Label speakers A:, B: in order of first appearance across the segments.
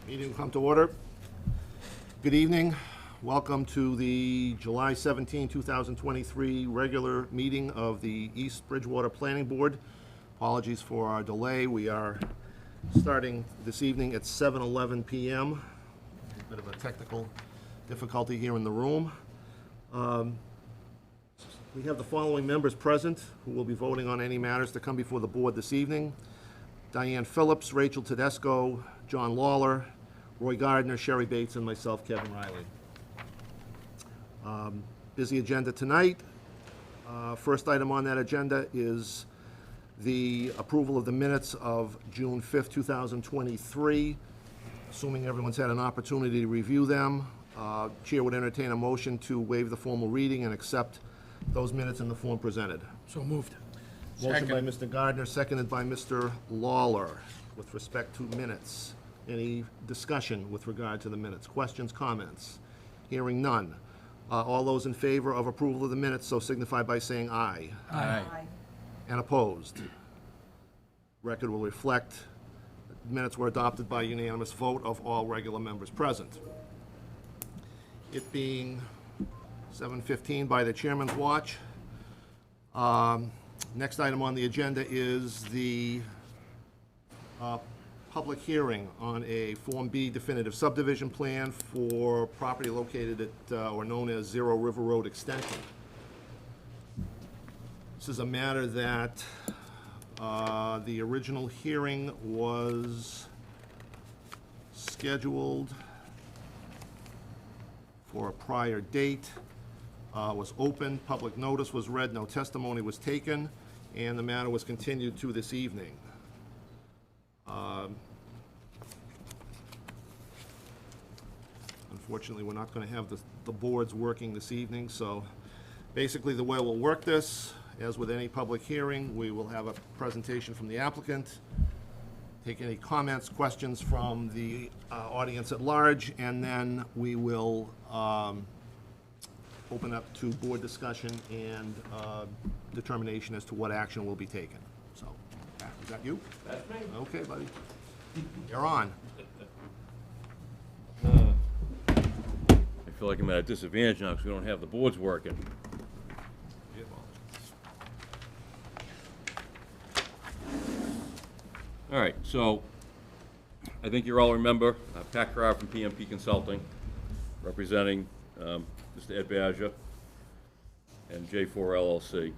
A: Meeting will come to order. Good evening. Welcome to the July 17, 2023 regular meeting of the East Bridgewater Planning Board. Apologies for our delay. We are starting this evening at 7:11 p.m. A bit of a technical difficulty here in the room. We have the following members present who will be voting on any matters to come before the board this evening. Diane Phillips, Rachel Tedesco, John Lawler, Roy Gardner, Sherry Bates, and myself, Kevin Riley. Busy agenda tonight. First item on that agenda is the approval of the minutes of June 5th, 2023. Assuming everyone's had an opportunity to review them, Chair would entertain a motion to waive the formal reading and accept those minutes in the form presented.
B: So moved.
A: Motion by Mr. Gardner, seconded by Mr. Lawler. With respect to minutes, any discussion with regard to the minutes? Questions, comments? Hearing none. All those in favor of approval of the minutes so signify by saying aye.
B: Aye.
A: And opposed? Record will reflect the minutes were adopted by unanimous vote of all regular members present. It being 7:15 by the chairman's watch. Next item on the agenda is the public hearing on a Form B definitive subdivision plan for property located at, or known as 0 River Road Extension. This is a matter that the original hearing was scheduled for a prior date. Was open, public notice was read, no testimony was taken, and the matter was continued to this evening. Unfortunately, we're not going to have the boards working this evening, so basically the way we'll work this, as with any public hearing, we will have a presentation from the applicant, take any comments, questions from the audience at large, and then we will open up to board discussion and determination as to what action will be taken. So, is that you?
C: That's me.
A: Okay, buddy. You're on.
C: I feel like I'm at a disadvantage now because we don't have the boards working. All right, so I think you all remember Pat Carr from PMP Consulting, representing Mr. Ed Badger and J4 LLC.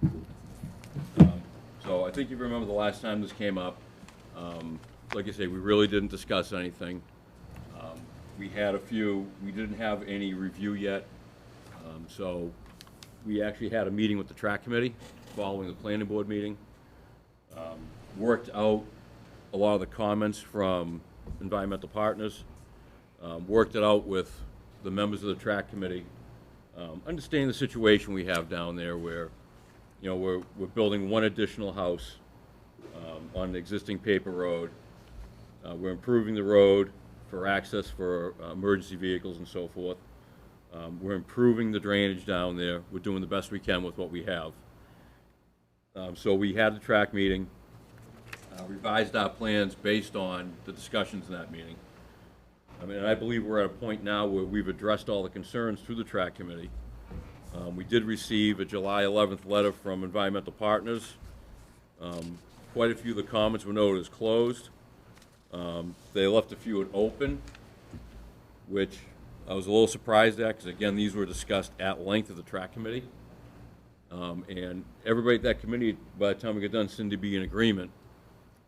C: So I think you remember the last time this came up. Like I say, we really didn't discuss anything. We had we didn't have any review yet. So we actually had a meeting with the track committee following the planning board meeting. Worked out a lot of the comments from environmental partners. Worked it out with the members of the track committee. Understanding the situation we have down there where, you know, we're building one additional house on the existing paper road. We're improving the road for access for emergency vehicles and so forth. We're improving the drainage down there. We're doing the best we can with what we have. So we had the track meeting, revised our plans based on the discussions in that meeting. I mean, I believe we're at a point now where we've addressed all the concerns through the track committee. We did receive a July 11th letter from environmental partners. Quite a few of the comments were noted as closed. They left a few open, which I was a little surprised at because, again, these were discussed at length at the track committee. And everybody at that committee, by the time we got done, seemed to be in agreement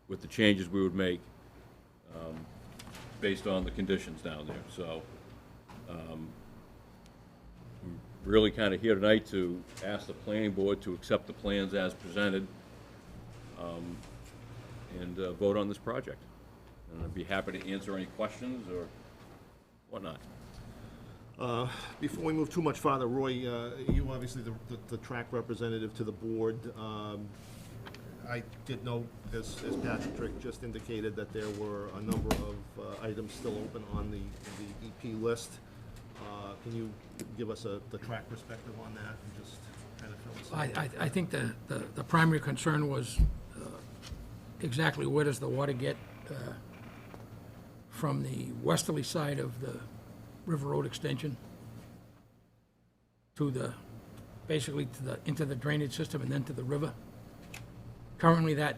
C: with the changes we would make based on the conditions down there. So I'm really kind of here tonight to ask the planning board to accept the plans as presented and vote on this project. And I'd be happy to answer any questions or whatnot.
A: Before we move too much farther, Roy, you obviously the track representative to the board. I did know, as Patrick just indicated, that there were a number of items still open on the EP list. Can you give us the track perspective on that and just kind of fill us in?
B: I think the primary concern was exactly where does the water get from the westerly side of the River Road extension to the, basically to the, into the drainage system and then to the river. Currently, that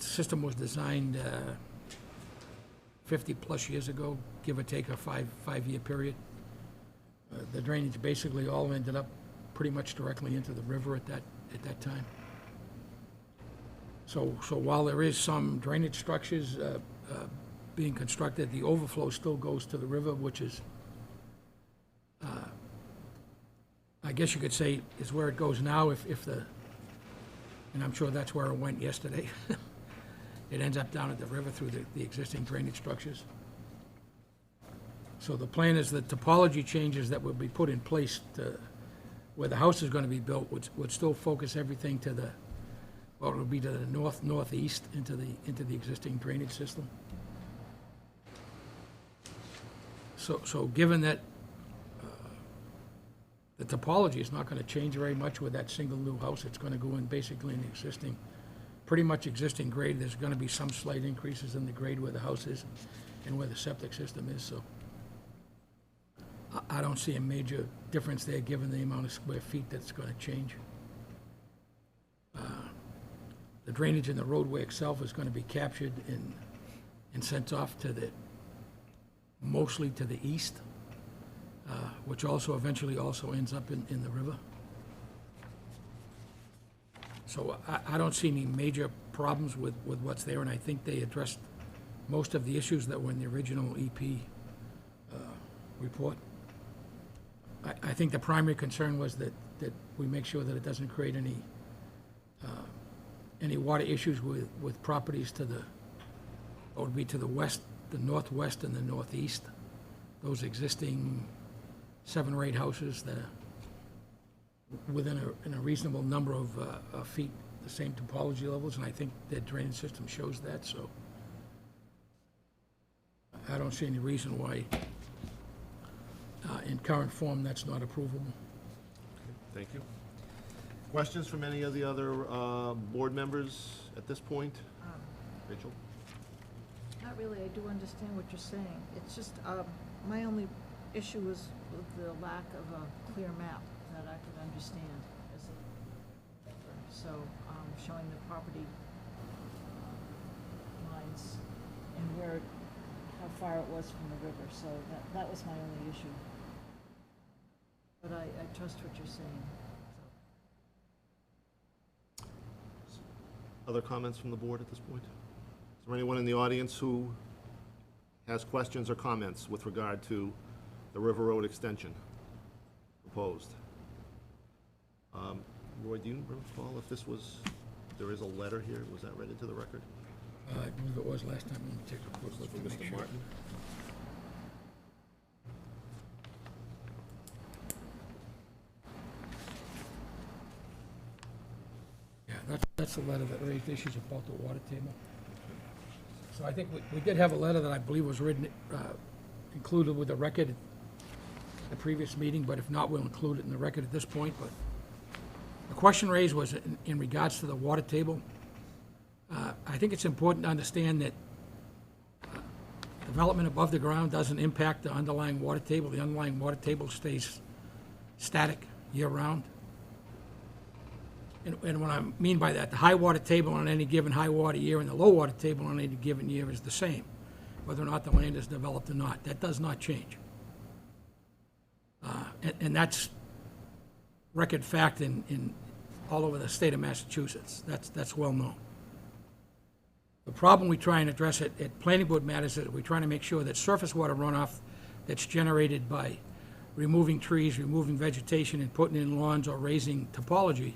B: system was designed 50-plus years ago, give or take a five-year period. The drainage basically all ended up pretty much directly into the river at that time. So while there is some drainage structures being constructed, the overflow still goes to the river, which is, I guess you could say, is where it goes now if the, and I'm sure that's where it went yesterday. It ends up down at the river through the existing drainage structures. So the plan is that topology changes that would be put in place to, where the house is going to be built would still focus everything to the, well, it would be to the northeast into the existing drainage system. So given that the topology is not going to change very much with that single new house, it's going to go in basically in the existing, pretty much existing grade. There's going to be some slight increases in the grade where the house is and where the septic system is, so I don't see a major difference there, given the amount of square feet that's going to change. The drainage in the roadway itself is going to be captured and sent off to the, mostly to the east, which also eventually also ends up in the river. So I don't see any major problems with what's there, and I think they addressed most of the issues that were in the original EP report. I think the primary concern was that we make sure that it doesn't create any water issues with properties to the, what would be to the west, the northwest, and the northeast. Those existing 7 or 8 houses that are within a reasonable number of feet, the same topology levels, and I think the drainage system shows that, so I don't see any reason why in current form that's not approvable.
A: Thank you. Questions from any of the other board members at this point? Rachel?
D: Not really, I do understand what you're saying. It's just, my only issue was with the lack of a clear map that I could understand as a member. So, showing the property lines and where, how far it was from the river, so that was my only issue. But I trust what you're saying, so.
A: Other comments from the board at this point? Is there anyone in the audience who has questions or comments with regard to the River Road extension proposed? Roy, do you recall if this was, there is a letter here, was that read into the record?
B: I believe it was last time. Let me take a quick look
A: From
B: to make
A: Mr.
B: sure.
A: Martin?
B: Yeah, that's the letter that raised issues about the water table. So I think we did have a letter that I believe was written, included with the record at the previous meeting, but if not, we'll include it in the record at this point. But the question raised was in regards to the water table. I think it's important to understand that development above the ground doesn't impact the underlying water table. The underlying water table stays static year-round. And what I mean by that, the high water table on any given high water year and the low water table on any given year is the same, whether or not the land is developed or not. That does not change. And that's record fact in all over the state of Massachusetts. That's well known. The problem we try and address at planning board matters is we're trying to make sure that surface water runoff that's generated by removing trees, removing vegetation, and putting in lawns or raising topology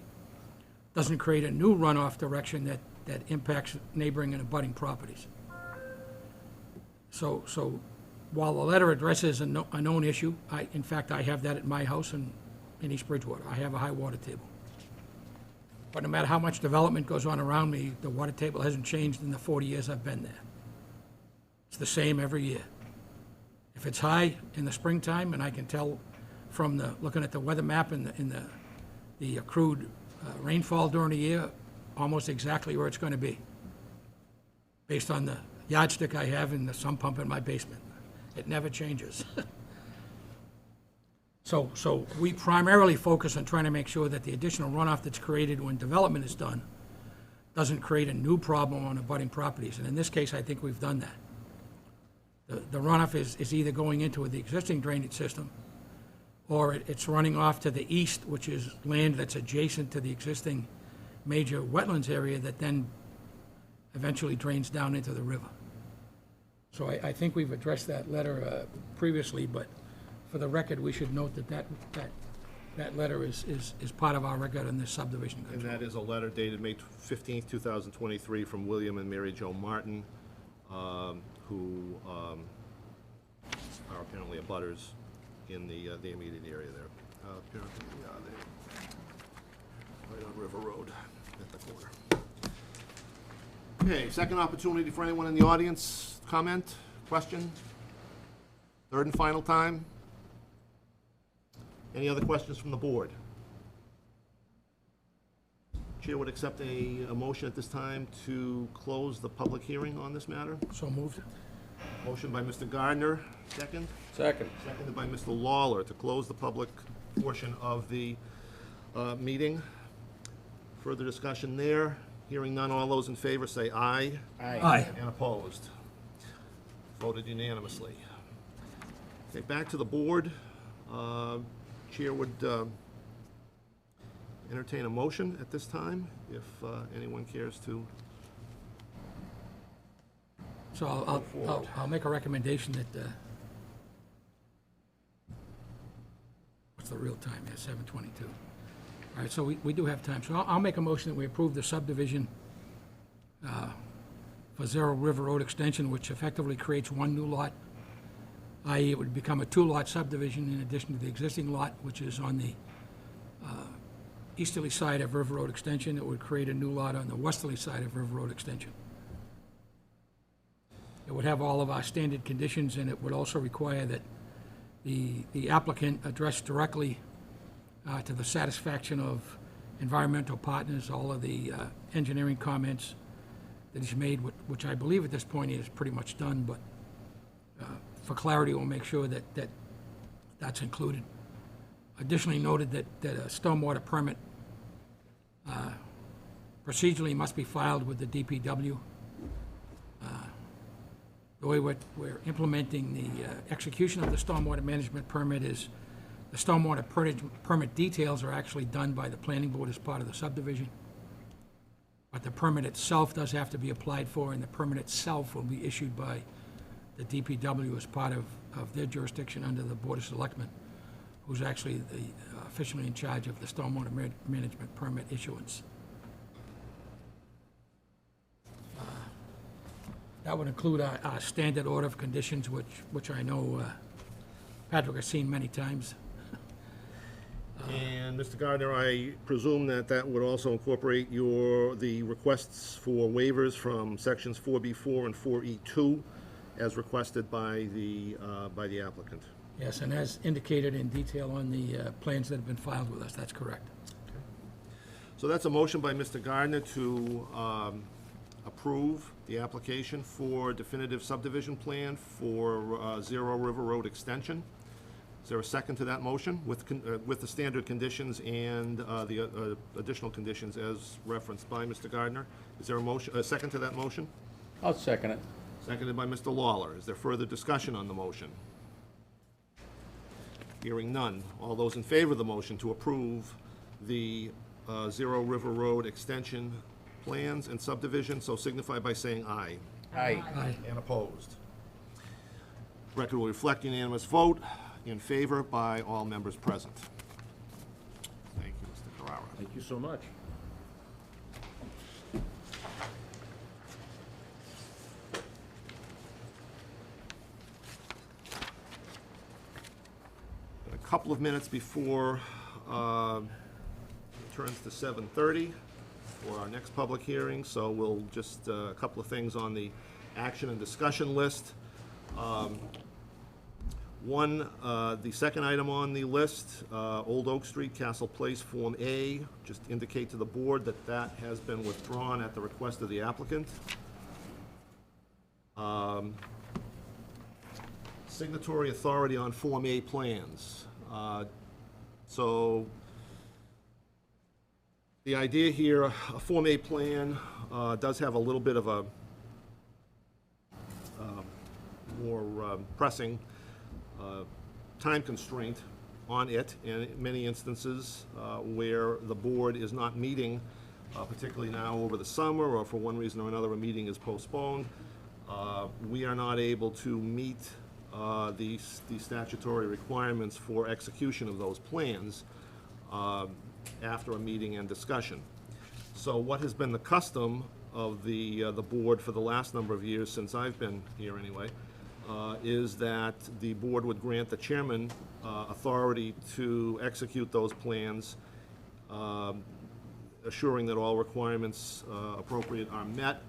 B: doesn't create a new runoff direction that impacts neighboring and abutting properties. So while the letter addresses a known issue, in fact, I have that at my house in East Bridgewater. I have a high water table. But no matter how much development goes on around me, the water table hasn't changed in the 40 years I've been there. It's the same every year. If it's high in the springtime, and I can tell from looking at the weather map and the accrued rainfall during the year, almost exactly where it's going to be, based on yardstick I have in the sump pump in my basement. It never changes. So we primarily focus on trying to make sure that the additional runoff that's created when development is done doesn't create a new problem on abutting properties. And in this case, I think we've done that. The runoff is either going into the existing drainage system, or it's running off to the east, which is land that's adjacent to the existing major wetlands area that then eventually drains down into the river. So I think we've addressed that letter previously, but for the record, we should note that letter is part of our record in this subdivision
A: And
B: control.
A: that is a letter dated May 15th, 2023, from William and Mary Jo Martin, who are apparently abutters in the immediate area there. Apparently, they're right on River Road at the corner. Okay, second opportunity for anyone in the audience. Comment, question? Third and final time? Any other questions from the board? Chair would accept a motion at this time to close the public hearing on this matter.
B: So moved.
A: Motion by Mr. Gardner, second.
C: Second.
A: Seconded by Mr. Lawler to close the public portion of the meeting. Further discussion there. Hearing none, all those in favor say aye.
B: Aye.
A: And opposed. Voted unanimously. Okay, back to the board. Chair would entertain a motion at this time, if anyone cares to.
B: So I'll make a recommendation that, what's the real time here, 7:22. All right, so we do have time. So I'll make a motion that we approve the subdivision for Zero River Road Extension, which effectively creates one new lot, i.e. it would become a two-lot subdivision in addition to the existing lot, which is on the easterly side of River Road Extension. It would create a new lot on the westerly side of River Road Extension. It would have all of our standard conditions, and it would also require that the applicant address directly to the satisfaction of environmental partners, all of the engineering comments that he's made, which I believe at this point is pretty much done, but for clarity, we'll make sure that that's included. Additionally noted that a stormwater permit procedurally must be filed with the DPW. The way we're implementing the execution of the stormwater management permit is the stormwater permit details are actually done by the planning board as part of the subdivision. But the permit itself does have to be applied for, and the permit itself will be issued by the DPW as part of their jurisdiction under the Board of Selectmen, who's actually officially in charge of the stormwater management permit issuance. That would include our standard order of conditions, which I know Patrick has seen many times.
A: And Mr. Gardner, I presume that would also incorporate the requests for waivers from sections 4B4 and 4E2 as requested by the applicant.
B: Yes, and as indicated in detail on the plans that have been filed with us, that's correct.
A: So that's a motion by Mr. Gardner to approve the application for definitive subdivision plan for Zero River Road Extension. Is there a second to that motion with the standard conditions and the additional conditions as referenced by Mr. Gardner? Is there a second to that motion?
C: I'll second it.
A: Seconded by Mr. Lawler. Is there further discussion on the motion? Hearing none. All those in favor of the motion to approve the Zero River Road Extension plans and subdivision, so signify by saying aye.
C: Aye.
B: Aye.
A: And opposed. Record will reflect unanimous vote in favor by all members present. Thank you, Mr. Carrara.
C: Thank you so much.
A: A couple of minutes before it turns to 7:30 for our next public hearing, so we'll just, a couple of things on the action and discussion list. One, the second item on the list, Old Oak Street, Castle Place, Form A, just indicate to the board that that has been withdrawn at the request of the applicant. Signatory authority on Form A plans. So the idea here, a Form A plan does have a little bit of a more pressing time constraint on it, and in many instances where the board is not meeting, particularly now over the summer, or for one reason or another, a meeting is postponed, we are not able to meet the statutory requirements for execution of those plans after a meeting and discussion. So what has been the custom of the board for the last number of years, since I've been here anyway, is that the board would grant the chairman authority to execute those plans, assuring that all requirements appropriate are met,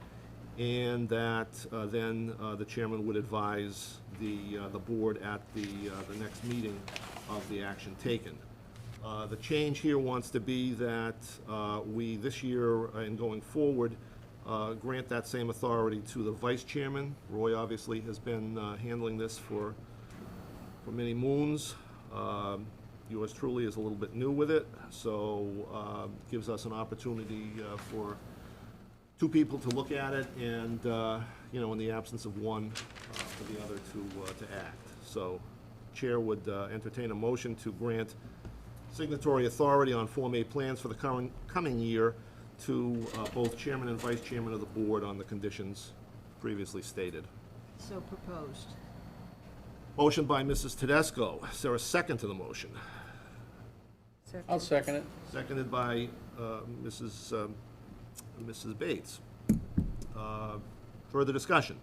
A: and that then the chairman would advise the board at the next meeting of the action taken. The change here wants to be that we, this year and going forward, grant that same authority to the vice chairman. Roy obviously has been handling this for many moons. Yours truly is a little bit new with it, so gives us an opportunity for two people to look at it, and you know, in the absence of one, for the other to act. So, chair would entertain a motion to grant signatory authority on Form A plans for the coming year to both chairman and vice chairman of the board on the conditions previously stated.
D: So proposed.
A: Motion by Mrs. Tedesco. Is there a second to the motion?
E: I'll second it.
A: Seconded by Mrs. Bates. Further discussion?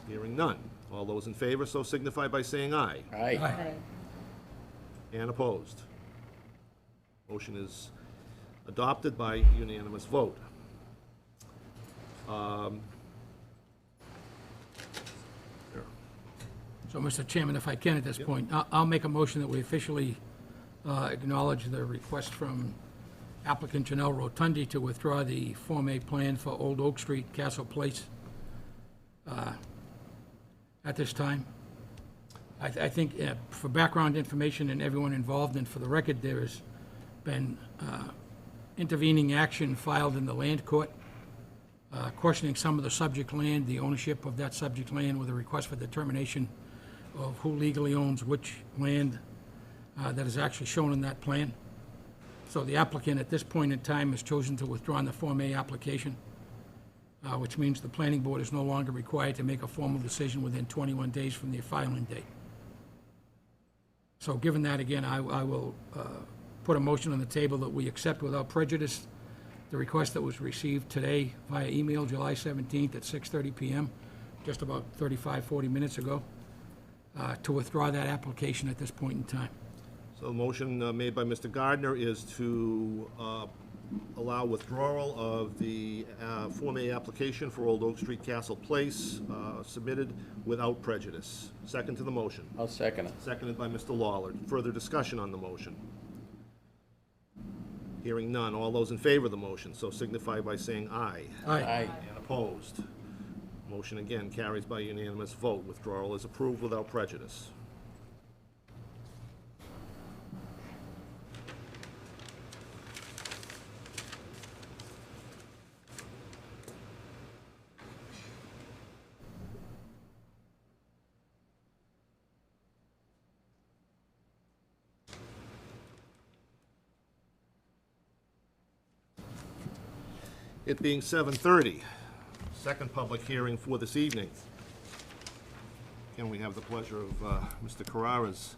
A: Hearing none. All those in favor so signify by saying aye.
E: Aye.
B: Aye.
A: And opposed. Motion is adopted by unanimous vote.
B: So, Mr. Chairman, if I can at this point, I'll make a motion that we officially acknowledge the request from applicant Janelle Rotundi to withdraw the Form A plan for Old Oak Street, Castle Place at this time. I think for background information and everyone involved, and for the record, there has been intervening action filed in the land court, questioning some of the subject land, the ownership of that subject land, with a request for determination of who legally owns which land that is actually shown in that plan. So the applicant at this point in time has chosen to withdraw the Form A application, which means the planning board is no longer required to make a formal decision within 21 days from the filing date. So given that, again, I will put a motion on the table that we accept without prejudice the request that was received today via email, July 17th at 6:30 PM, just about 35, 40 minutes ago, to withdraw that application at this point in time.
A: So the motion made by Mr. Gardner is to allow withdrawal of the Form A application for Old Oak Street, Castle Place, submitted without prejudice. Second to the motion.
E: I'll second it.
A: Seconded by Mr. Lawler. Further discussion on the motion? Hearing none. All those in favor of the motion so signify by saying aye.
E: Aye.
A: And opposed. Motion again carries by unanimous vote. Withdrawal is approved without prejudice. It being 7:30, second public hearing for this evening. Again, we have the pleasure of Mr. Carrara's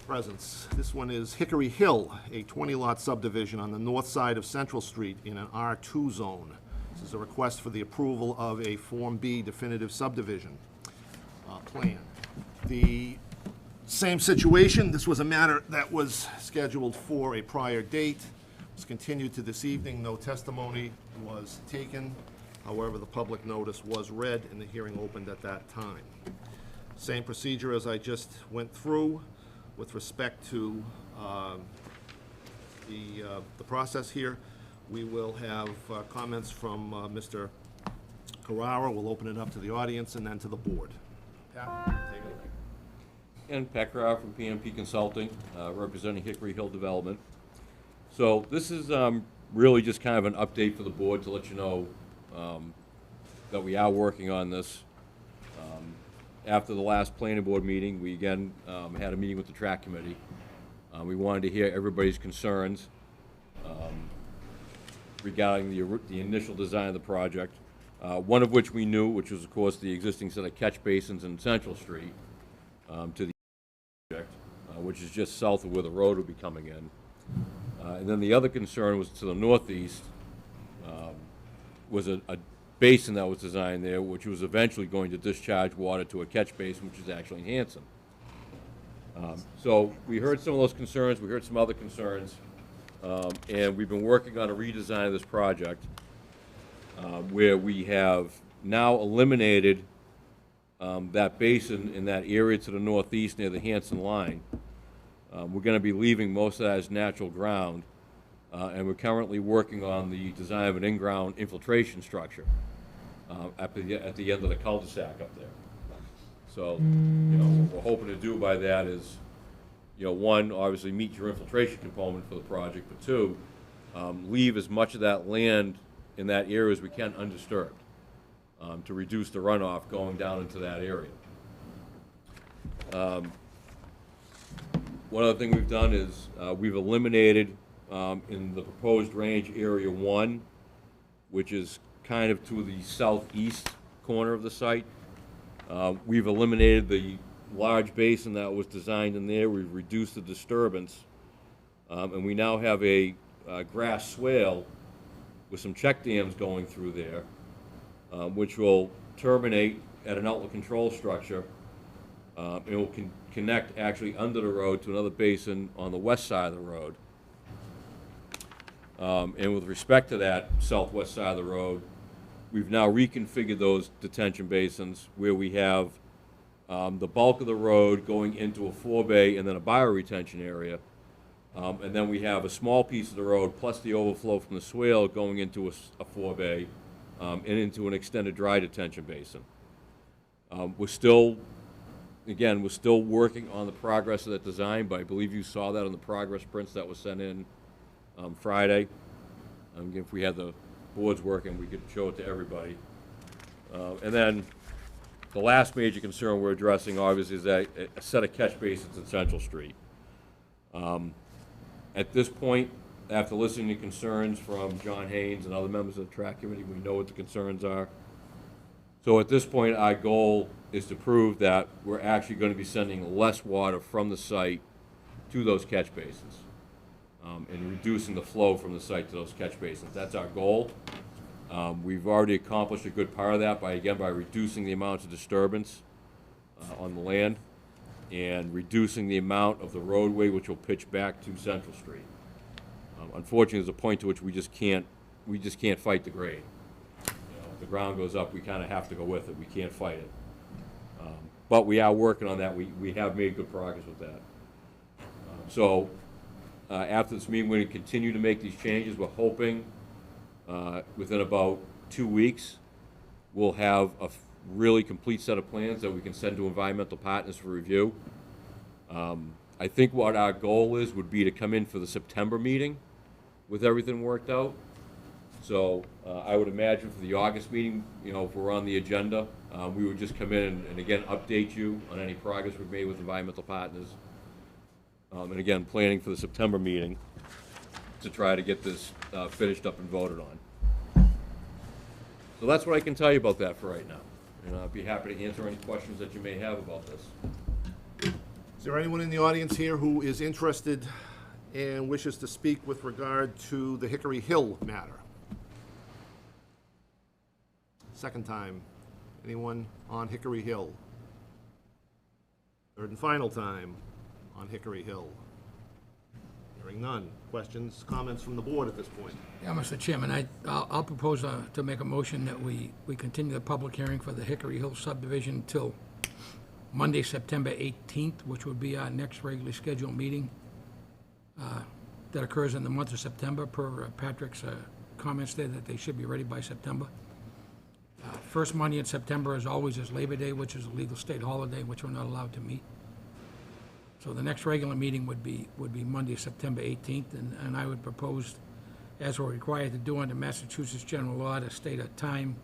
A: presence. This one is Hickory Hill, a 20-lot subdivision on the north side of Central Street in an R2 zone. This is a request for the approval of a Form B definitive subdivision plan. The same situation, this was a matter that was scheduled for a prior date. It's continued to this evening. No testimony was taken. However, the public notice was read and the hearing opened at that time. Same procedure as I just went through with respect to the process here. We will have comments from Mr. Carrara. We'll open it up to the audience and then to the board. Pat, take it away.
C: And Pat Carrara from PMP Consulting, representing Hickory Hill Development. So this is really just kind of an update for the board to let you know that we are working on this. After the last planning board meeting, we again had a meeting with the track committee. We wanted to hear everybody's concerns regarding the initial design of the project. One of which we knew, which was of course the existing set of catch basins in Central Street to the project, which is just south of where the road will be coming in. And then the other concern was to the northeast, was a basin that was designed there, which was eventually going to discharge water to a catch basin, which is actually in Hanson. So we heard some of those concerns, we heard some other concerns, and we've been working on a redesign of this project, where we have now eliminated that basin in that area to the northeast near the Hanson line. We're going to be leaving most of that as natural ground, and we're currently working on the design of an in-ground infiltration structure at the end of the cul-de-sac up there. So, what we're hoping to do by that is, one, obviously meet your infiltration component for the project, but two, leave as much of that land in that area as we can undisturbed, to reduce the runoff going down into that area. One other thing we've done is we've eliminated in the proposed range area 1, which is kind of to the southeast corner of the site. We've eliminated the large basin that was designed in there. We've reduced the disturbance, and we now have a grass swale with some check dams going through there, which will terminate at an outlet control structure. It will connect actually under the road to another basin on the west side of the road. And with respect to that southwest side of the road, we've now reconfigured those detention basins where we have the bulk of the road going into a 4-bay and then a bioretention area. And then we have a small piece of the road plus the overflow from the swale going into a 4-bay and into an extended dry detention basin. We're still working on the progress of that design, but I believe you saw that on the progress prints that was sent in Friday. If we had the boards working, we could show it to everybody. And then the last major concern we're addressing, obviously, is that a set of catch basins in Central Street. At this point, after listening to concerns from John Haynes and other members of the track committee, we know what the concerns are. So at this point, our goal is to prove that we're actually going to be sending less water from the site to those catch basins, and reducing the flow from the site to those catch basins. That's our goal. We've already accomplished a good part of that by reducing the amount of disturbance on the land and reducing the amount of the roadway which will pitch back to Central Street. Unfortunately, there's a point to which we just can't fight the grade. If the ground goes up, we kind of have to go with it. We can't fight it. But we are working on that. We have made good progress with that. So after this meeting, we're going to continue to make these changes. We're hoping within about 2 weeks, we'll have a really complete set of plans that we can send to environmental partners for review. I think what our goal would be to come in for the September meeting with everything worked out. So I would imagine for the August meeting, if we're on the agenda, we would just come in and again update you on any progress we've made with environmental partners. And again, planning for the September meeting to try to get this finished up and voted on. So that's what I can tell you about that for right now. And I'd be happy to answer any questions that you may have about this.
A: Is there anyone in the audience here who is interested and wishes to speak with regard to the Hickory Hill matter? Second time. Anyone on Hickory Hill? Third and final time on Hickory Hill. Hearing none. Questions, comments from the board at this point?
B: Yeah, Mr. Chairman, I'll propose to make a motion that we continue the public hearing for the Hickory Hill subdivision till Monday, September 18th, which would be our next regularly scheduled meeting that occurs in the month of September, per Patrick's comments there that they should be ready by September. first Monday in September, as always, is Labor Day, which is a legal state holiday, which we're not allowed to meet. So the next regular meeting would be Monday, September 18th, and I would propose, as we're required to do under Massachusetts general law, to state a time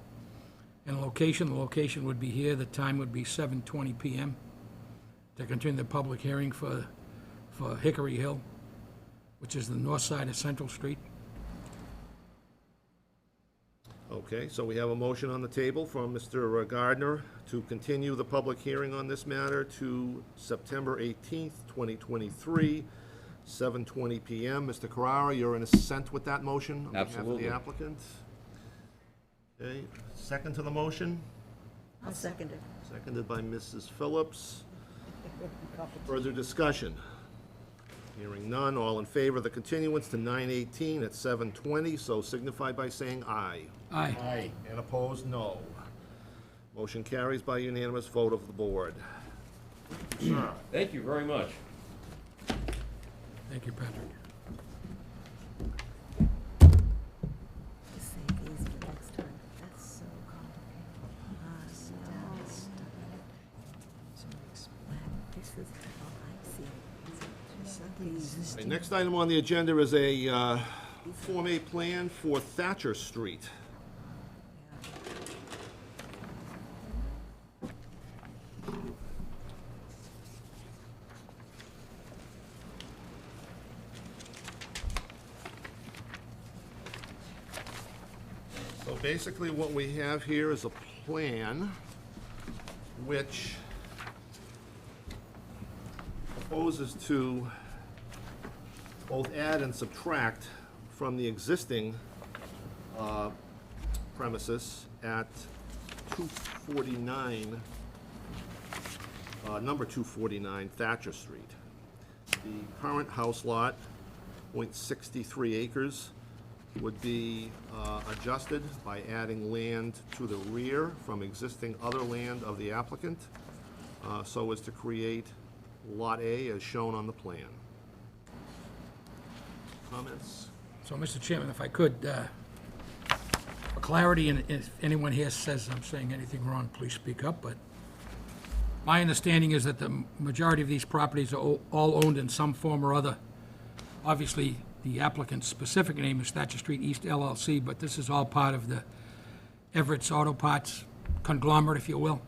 B: and a location. The location would be here, the time would be 7:20 PM, to continue the public hearing for Hickory Hill, which is the north side of Central Street.
A: Okay, so we have a motion on the table from Mr. Gardner to continue the public hearing on this matter to September 18th, 2023, 7:20 PM. Mr. Carrara, you're in assent with that motion?
C: Absolutely.
A: On behalf of the applicant? Okay, second to the motion?
F: I'll second it.
A: Seconded by Mrs. Phillips. Further discussion? Hearing none, all in favor of the continuance to 9/18 at 7:20, so signify by saying aye.
B: Aye.
E: Aye.
A: And opposed, no. Motion carries by unanimous vote of the board. Sir,
C: Thank you very much.
B: Thank you, Patrick.
F: Just say it easy next time. That's so complicated. This is how I see it.
A: the next item on the agenda is a Form A plan for Thatcher Street. So basically what we have here is a plan which proposes to both add and subtract from the existing premises at 249, number 249 Thatcher Street. The current house lot, .63 acres, would be adjusted by adding land to the rear from existing other land of the applicant, so as to create Lot A as shown on the plan. Comments?
B: So, Mr. Chairman, if I could, for clarity, and if anyone here says I'm saying anything wrong, please speak up, but my understanding is that the majority of these properties are all owned in some form or other. Obviously, the applicant's specific name is Thatcher Street East LLC, but this is all part of the Everett's Auto Parts conglomerate, if you will.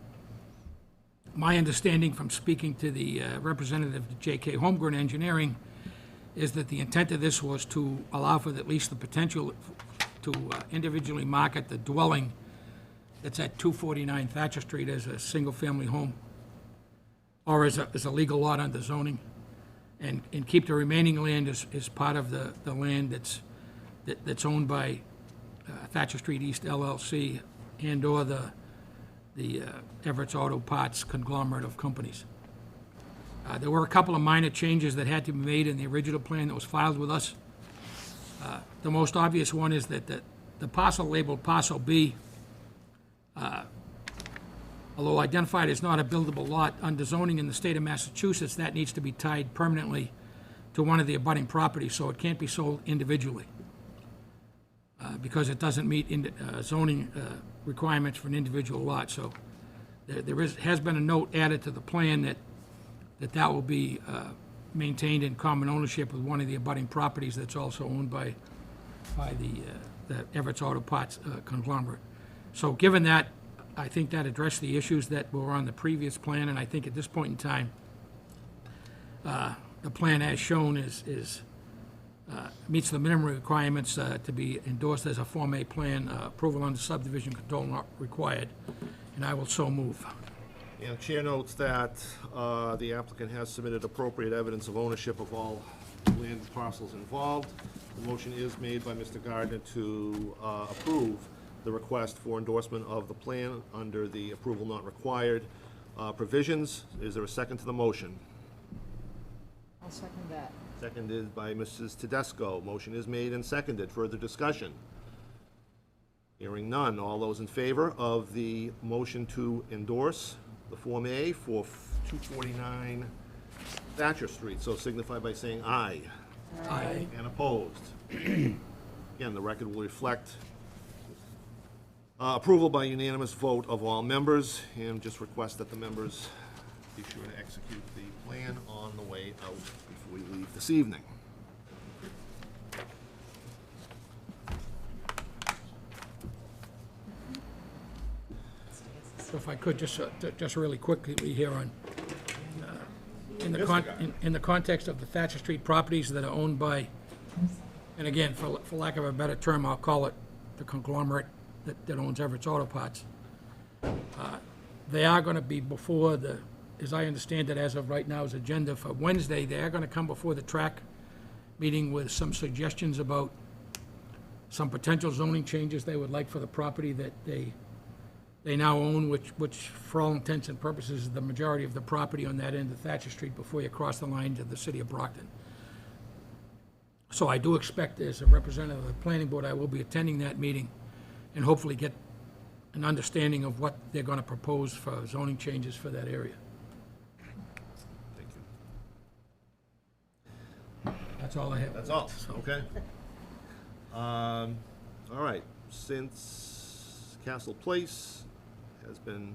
B: My understanding from speaking to the representative of J.K. Holmgren Engineering is that the intent of this was to allow for at least the potential to individually market the dwelling that's at 249 Thatcher Street as a single-family home, or as a legal lot under zoning, and keep the remaining land as part of the land that's owned by Thatcher Street East LLC and/or the Everett's Auto Parts conglomerate of companies. There were a couple of minor changes that had to be made in the original plan that was filed with us. The most obvious one is that the parcel labeled Parcel B, although identified as not a buildable lot under zoning in the state of Massachusetts, that needs to be tied permanently to one of the abutting properties, so it can't be sold individually, because it doesn't meet zoning requirements for an individual lot. So has been a note added to the plan that will be maintained in common ownership with one of the abutting properties that's also owned by the Everett's Auto Parts conglomerate. So given that, I think that addressed the issues that were on the previous plan, and I think at this point in time, the plan as shown meets the minimum requirements to be endorsed as a Form A plan. Approval under subdivision control not required, and I will so move.
A: And Chair notes that the applicant has submitted appropriate evidence of ownership of all land parcels involved. The motion is made by Mr. Gardner to approve the request for endorsement of the plan under the approval not required provisions. Is there a second to the motion?
D: I'll second that.
A: Seconded by Mrs. Tedesco. Motion is made and seconded. Further discussion? Hearing none. All those in favor of the motion to endorse the Form A for 249 Thatcher Street, so signify by saying aye.
B: Aye.
A: And opposed? Again, the record will reflect Approval by unanimous vote of all members, and just request that the members be sure to execute the plan on the way out before we leave this evening.
B: So if I could, just really quickly here on, in the context of the Thatcher Street properties that are owned by, and again, for lack of a better term, I'll call it the conglomerate that owns Everett's Auto Parts. They are gonna be before the, as I understand it, as of right now's agenda for Wednesday, they are gonna come before the track meeting with some suggestions about some potential zoning changes they would like for the property that they now own, which for all intents and purposes is the majority of the property on that end of Thatcher Street before you cross the line to the city of Brockton. So I do expect, as a representative of the planning board, I will be attending that meeting and hopefully get an understanding of what they're gonna propose for zoning changes for that area.
A: Thank you.
B: That's all I have.
A: That's all, okay. All right, since Castle Place has been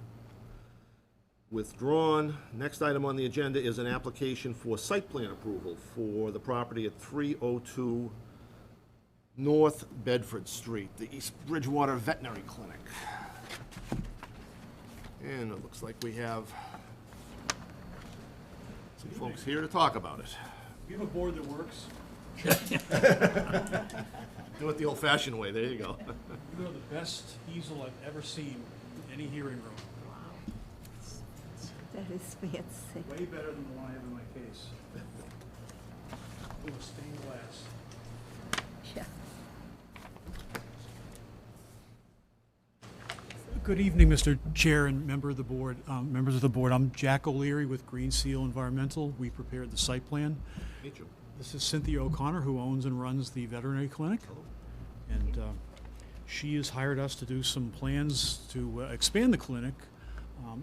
A: withdrawn, next item on the agenda is an application for site plan approval for the property at 302 North Bedford Street, the East Bridgewater Veterinary Clinic. And it looks like we have some folks here to talk about it.
G: We have a board that works.
A: Do it the old-fashioned way, there you go.
G: You are the best easel I've ever seen in any hearing room.
F: That is fancy.
G: Way better than the one I have in my case. With stained glass.
F: Yeah.
G: Good evening, Mr. Chair and members of the board. I'm Jack O'Leary with Green Seal Environmental. We prepared the site plan.
A: Meet you.
G: This is Cynthia O'Connor, who owns and runs the veterinary clinic. And she has hired us to do some plans to expand the clinic.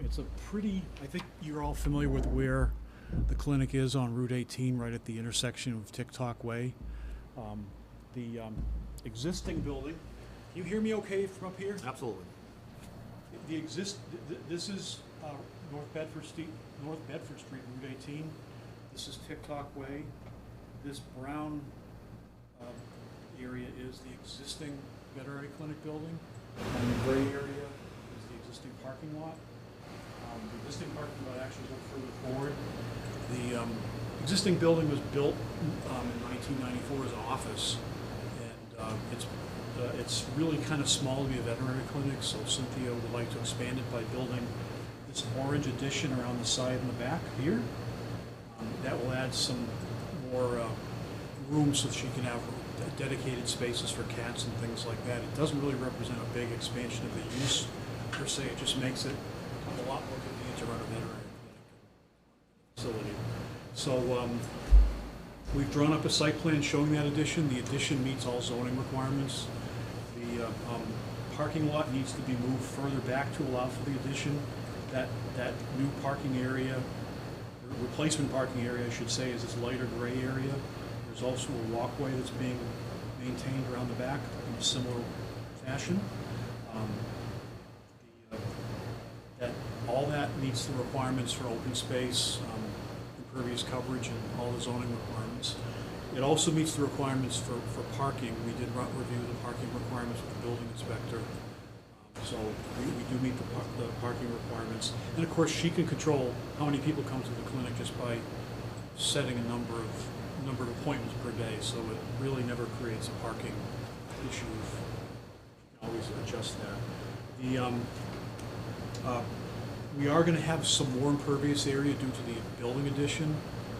G: It's a pretty, I think you're all familiar with where the clinic is on Route 18, right at the intersection of TikTok Way. The existing building, can you hear me okay from up here?
A: Absolutely.
G: This is North Bedford Street, Route 18. This is TikTok Way. This brown area is the existing veterinary clinic building, and the gray area is the existing parking lot. The existing parking lot actually is a little further forward. The existing building was built in 1994 as an office, and it's really kind of small to be a veterinary clinic, so Cynthia would like to expand it by building this orange addition around the side and the back here. That will add some more room so that she can have dedicated spaces for cats and things like that. It doesn't really represent a big expansion of the use per se. It just makes it a lot more convenient to run a veterinary clinic facility. So we've drawn up a site plan showing that addition. The addition meets all zoning requirements. The parking lot needs to be moved further back to allow for the addition. That new parking area, replacement parking area, I should say, is this lighter gray area. There's also a walkway that's being maintained around the back in a similar fashion. All that meets the requirements for open space, impervious coverage, and all the zoning requirements. It also meets the requirements for parking. We did review the parking requirements with the building inspector. So we do meet the parking requirements. And of course, she can control how many people come to the clinic just by setting a number of appointments per day. So it really never creates a parking issue. You can always adjust that. We are going to have some more impervious area due to the building addition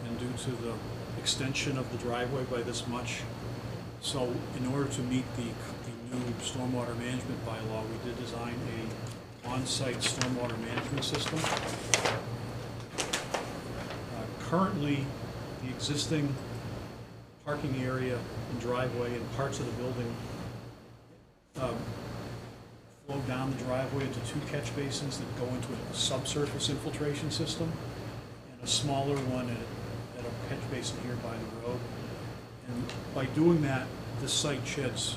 G: and due to the extension of the driveway by this much. So in order to meet the new stormwater management bylaw, we did design a on-site stormwater management system. Currently, the existing parking area and driveway and parts of the building flow down the driveway into two catch basins that go into a subsurface infiltration system, and a smaller one at a catch basin here by the road. And by doing that, this site sheds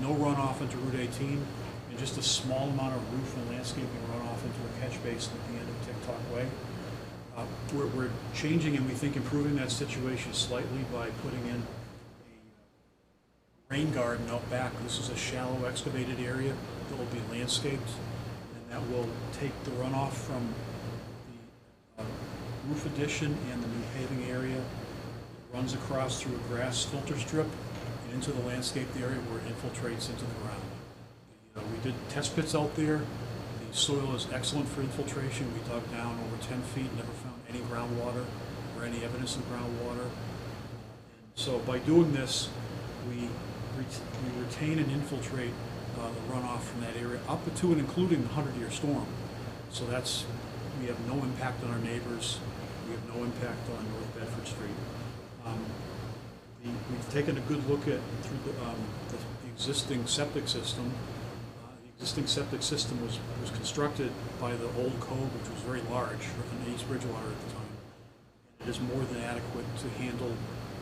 G: no runoff into Route 18 and just a small amount of roof and landscaping runoff into a catch basin at the end of Tick-Tock Way. We're changing and we think improving that situation slightly by putting in a rain garden out back. This is a shallow excavated area that will be landscaped, and that will take the runoff from the roof addition and the new paving area. It runs across through a grass filter strip and into the landscaped area where it infiltrates into the ground. We did test pits out there. The soil is excellent for infiltration. We dug down over 10 feet, never found any groundwater or any evidence of groundwater. And so by doing this, we retain and infiltrate the runoff from that area up to and including the 100-year storm. So we have no impact on our neighbors. We have no impact on North Bedford Street. We've taken a good look at through the existing septic system. The existing septic system was constructed by the old code, which was very large in East Bridgewater at the time. It is more than adequate to handle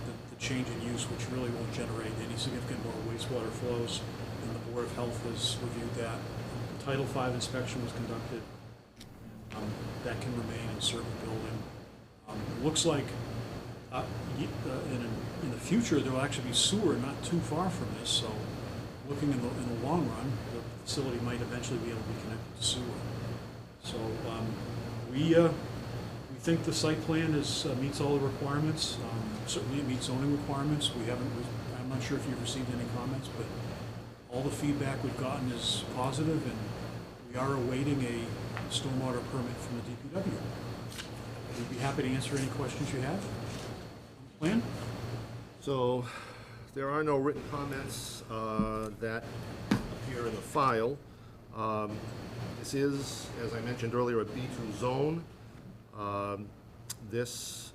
G: the change in use, which really won't generate any significant more wastewater flows. And the Board of Health has reviewed that. The Title V inspection was conducted. That can remain and serve the building. It looks like in the future there will actually be sewer not too far from this. So, looking in the long run, the facility might eventually be able to be connected to sewer. So we think the site plan meets all the requirements. Certainly it meets zoning requirements. I'm not sure if you've received any comments, but all the feedback we've gotten is positive, and we are awaiting a stormwater permit from the DPW. We'd be happy to answer any questions you have on the plan.
A: So, there are no written comments that appear in the file. This is, as I mentioned earlier, a B2 zone. This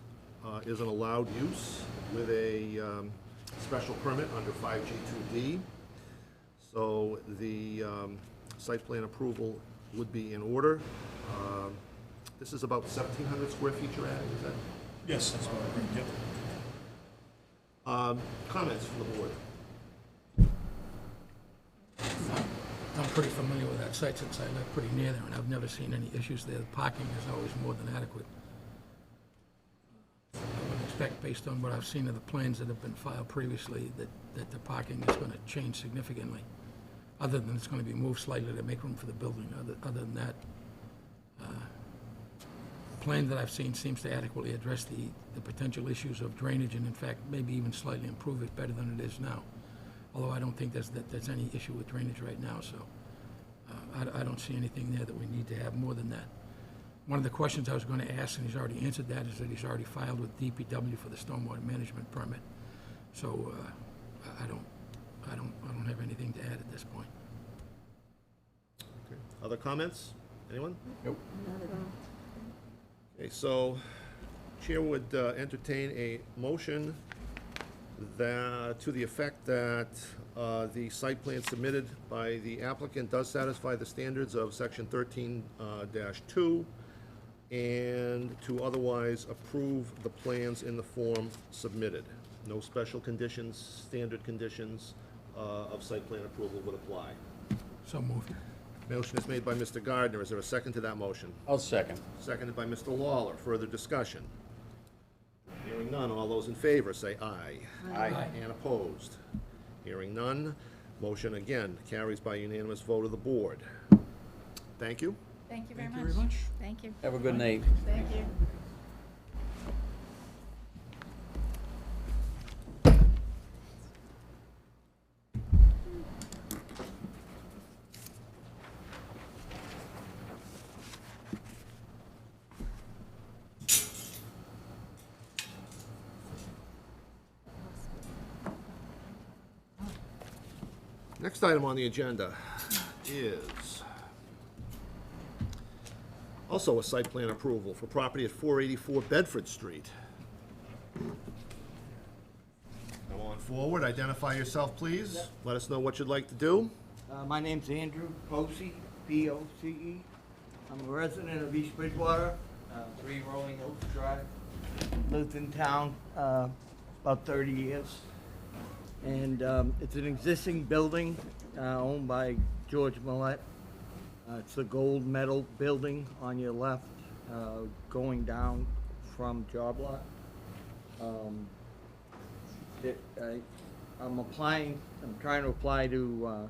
A: is an allowed use with a special permit under 5G2D. So the site plan approval would be in order. This is about 1,700 square feet you're adding, is that?
G: Yes, that's what I think. Yep.
A: Comments from the board?
B: I'm pretty familiar with that site since I live pretty near there, and I've never seen any issues there. The parking is always more than adequate. I would expect, based on what I've seen of the plans that have been filed previously, that the parking is going to change significantly, other than it's going to be moved slightly to make room for the building. Other than that, the plan that I've seen seems to adequately address the potential issues of drainage, and in fact, maybe even slightly improve it better than it is now. Although I don't think there's any issue with drainage right now, so I don't see anything there that we need to have more than that. One of the questions I was going to ask, and he's already answered that, is that he's already filed with DPW for the stormwater management permit. So I don't have anything to add at this point.
A: Okay. Other comments? Anyone?
E: Nope.
F: Not at all.
A: Okay, so Chair would entertain a motion that, to the effect that the site plan submitted by the applicant does satisfy the standards of section 13-2, and to otherwise approve the plans in the form submitted. No special conditions, standard conditions of site plan approval would apply.
B: So moved.
A: Motion is made by Mr. Gardner. Is there a second to that motion?
E: I'll second.
A: Seconded by Mr. Lawler. Further discussion? Hearing none, all those in favor say aye.
E: Aye.
A: And opposed? Hearing none, motion again carries by unanimous vote of the board. Thank you.
H: Thank you very
G: Thank
H: much.
G: you very much.
H: Thank you.
E: Have a good night.
H: Thank you.
A: Next item on the agenda is also a site plan approval for property at 484 Bedford Street. Come on forward, identify yourself, please. Let us know what you'd like to do.
I: My name's Andrew Poce, P-O-C-E. I'm a resident of East Bridgewater, 3 Rolling Hills Drive. Lived in town about 30 years. And it's an existing building owned by George Millette. It's a gold medal building on your left, going down from Job Lot. I'm trying to apply to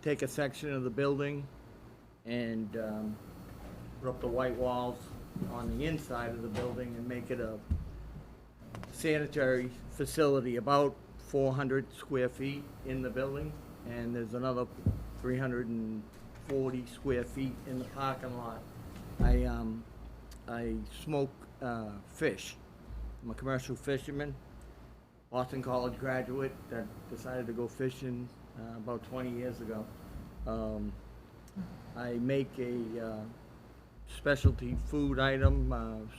I: take a section of the building and put up the white walls on the inside of the building and make it a sanitary facility, about 400 square feet in the building, and there's another 340 square feet in the parking lot. I smoke fish. I'm a commercial fisherman, Boston College graduate that decided to go fishing about 20 years ago. I make a specialty food item,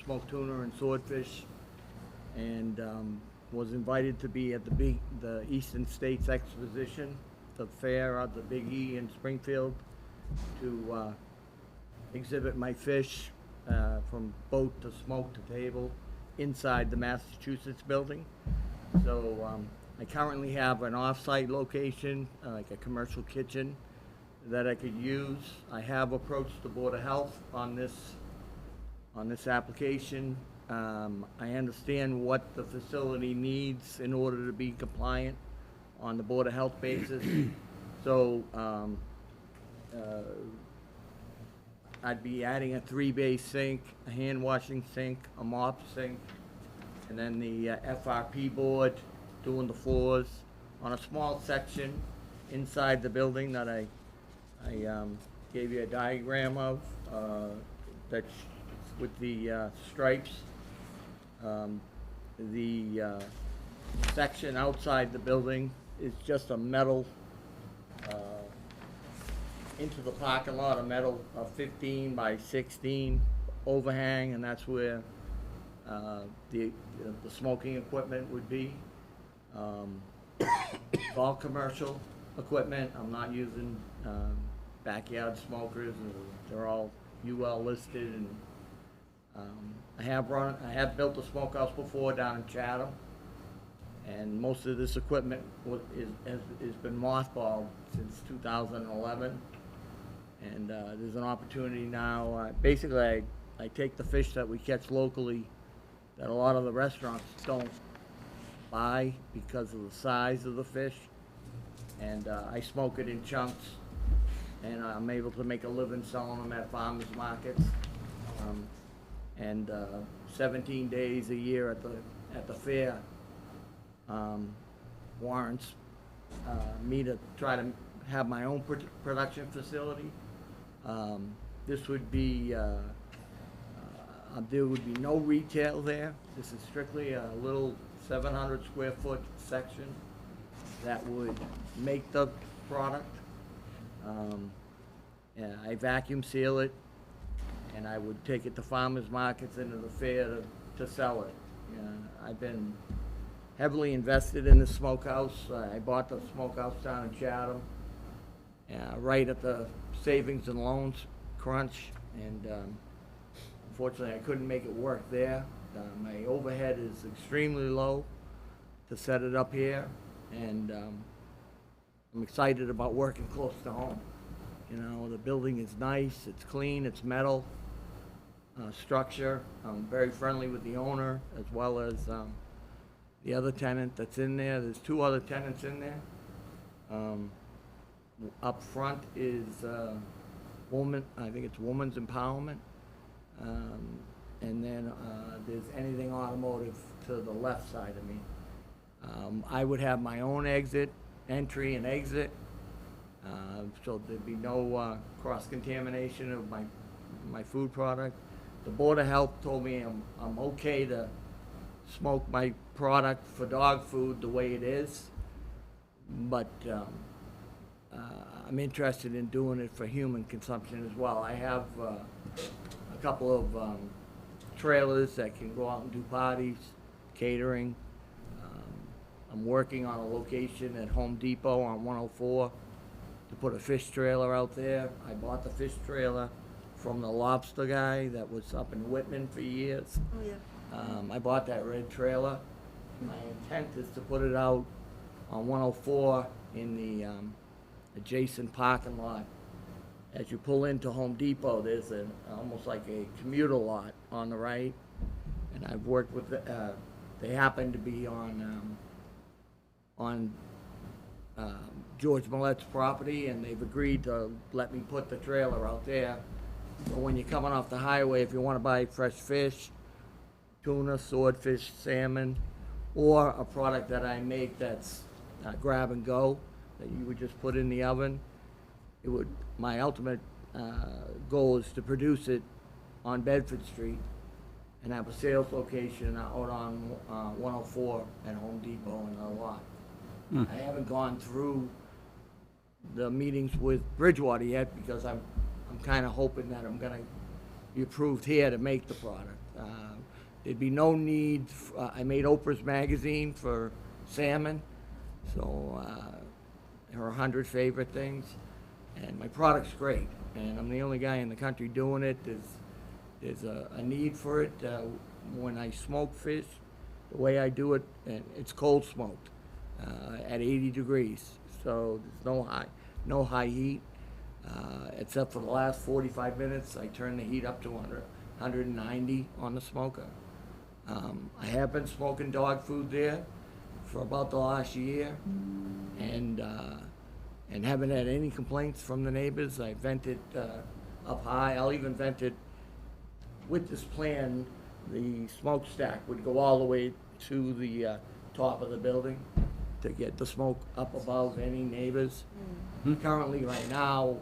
I: smoked tuna and swordfish, and was invited to be at the Eastern States Exposition, the fair at the Big E in Springfield, to exhibit my fish from boat to smoke to table inside the Massachusetts building. So I currently have an off-site location, like a commercial kitchen that I could use. I have approached the Board of Health on this application. I understand what the facility needs in order to be compliant on the Board of Health basis. So I'd be adding a 3-bay sink, a hand washing sink, a mop sink, and then the FRP board doing the floors on a small section inside the building that I gave you a diagram of, that's with the stripes. The section outside the building is just a metal, into the parking lot, a metal 15 by 16 overhang, and that's where the smoking equipment would be. It's all commercial equipment. I'm not using backyard smokers. They're all UL listed, and I have built a smokehouse before down in Chatham, and most of this equipment has been mothballed since 2011. And there's an opportunity now. Basically, I take the fish that we catch locally that a lot of the restaurants don't buy because of the size of the fish, and I smoke it in chunks, and I'm able to make a living selling them at farmers markets. And 17 days a year at the fair warrants me to try to have my own production facility. This would be, there would be no retail there. This is strictly a little 700 square foot section that would make the product. And I vacuum seal it, and I would take it to farmers markets into the fair to sell it. I've been heavily invested in the smokehouse. I bought the smokehouse down in Chatham, right at the savings and loans crunch, and unfortunately I couldn't make it work there. My overhead is extremely low to set it up here, and I'm excited about working close to home. The building is nice, it's clean, it's metal structure. I'm very friendly with the owner as well as the other tenant that's in there. There's 2 other tenants in there. Up front is I think it's Women's Empowerment. And then there's Anything Automotive to the left side of me. I would have my own entry and exit, so there'd be no cross-contamination of my food product. The Board of Health told me I'm okay to smoke my product for dog food the way it is, but I'm interested in doing it for human consumption as well. I have a couple of trailers that can go out and do parties, catering. I'm working on a location at Home Depot on 104 to put a fish trailer out there. I bought the fish trailer from the lobster guy that was up in Whitman for years.
F: Oh, yeah.
I: I bought that red trailer. My intent is to put it out on 104 in the adjacent parking lot. As you pull into Home Depot, there's almost like a commuter lot on the right. And I've worked with, they happen to be on George Millet's property, and they've agreed to let me put the trailer out there. So when you're coming off the highway, if you want to buy fresh fish, tuna, swordfish, salmon, or a product that I make that's grab and go, that you would just put in the oven, my ultimate goal is to produce it on Bedford Street and have a sales location out on 104 at Home Depot in the lot. I haven't gone through the meetings with Bridgewater yet because I'm kind of hoping that I'm gonna be approved here to make the product. There'd be no need, I made Oprah's magazine for salmon, so her 100 favorite things, and my product's great, and I'm the only guy in the country doing it. There's a need for it. When I smoke fish, the way I do it, and it's cold smoked at 80 degrees, so there's no high heat, except for the last 45 minutes. I turn the heat up to 190 on the smoker. I have been smoking dog food there for about the last year, and haven't had any complaints from the neighbors. I vent it up high. I'll even vent it with this plan. The smokestack would go all the way to the top of the building to get the smoke up above any neighbors. Currently, right now,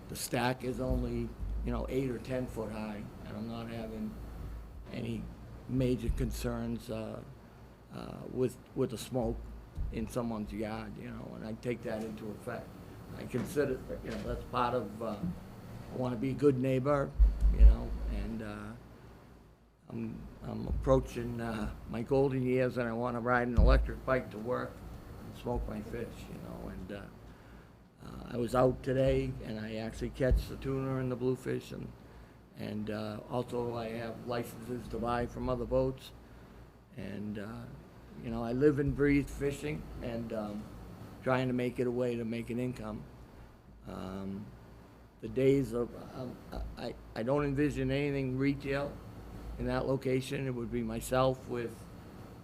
I: the stack is only 8 or 10 foot high, and I'm not having any major concerns with the smoke in someone's yard, and I take that into effect. I consider, that's part of, I want to be a good neighbor, and I'm approaching my golden years, and I want to ride an electric bike to work and smoke my fish, and I was out today, and I actually catch the tuna and the bluefish, and also I have licenses to buy from other boats, and I live and breathe fishing, and trying to make it a way to make an income. The days of, I don't envision anything retail in that location. It would be myself with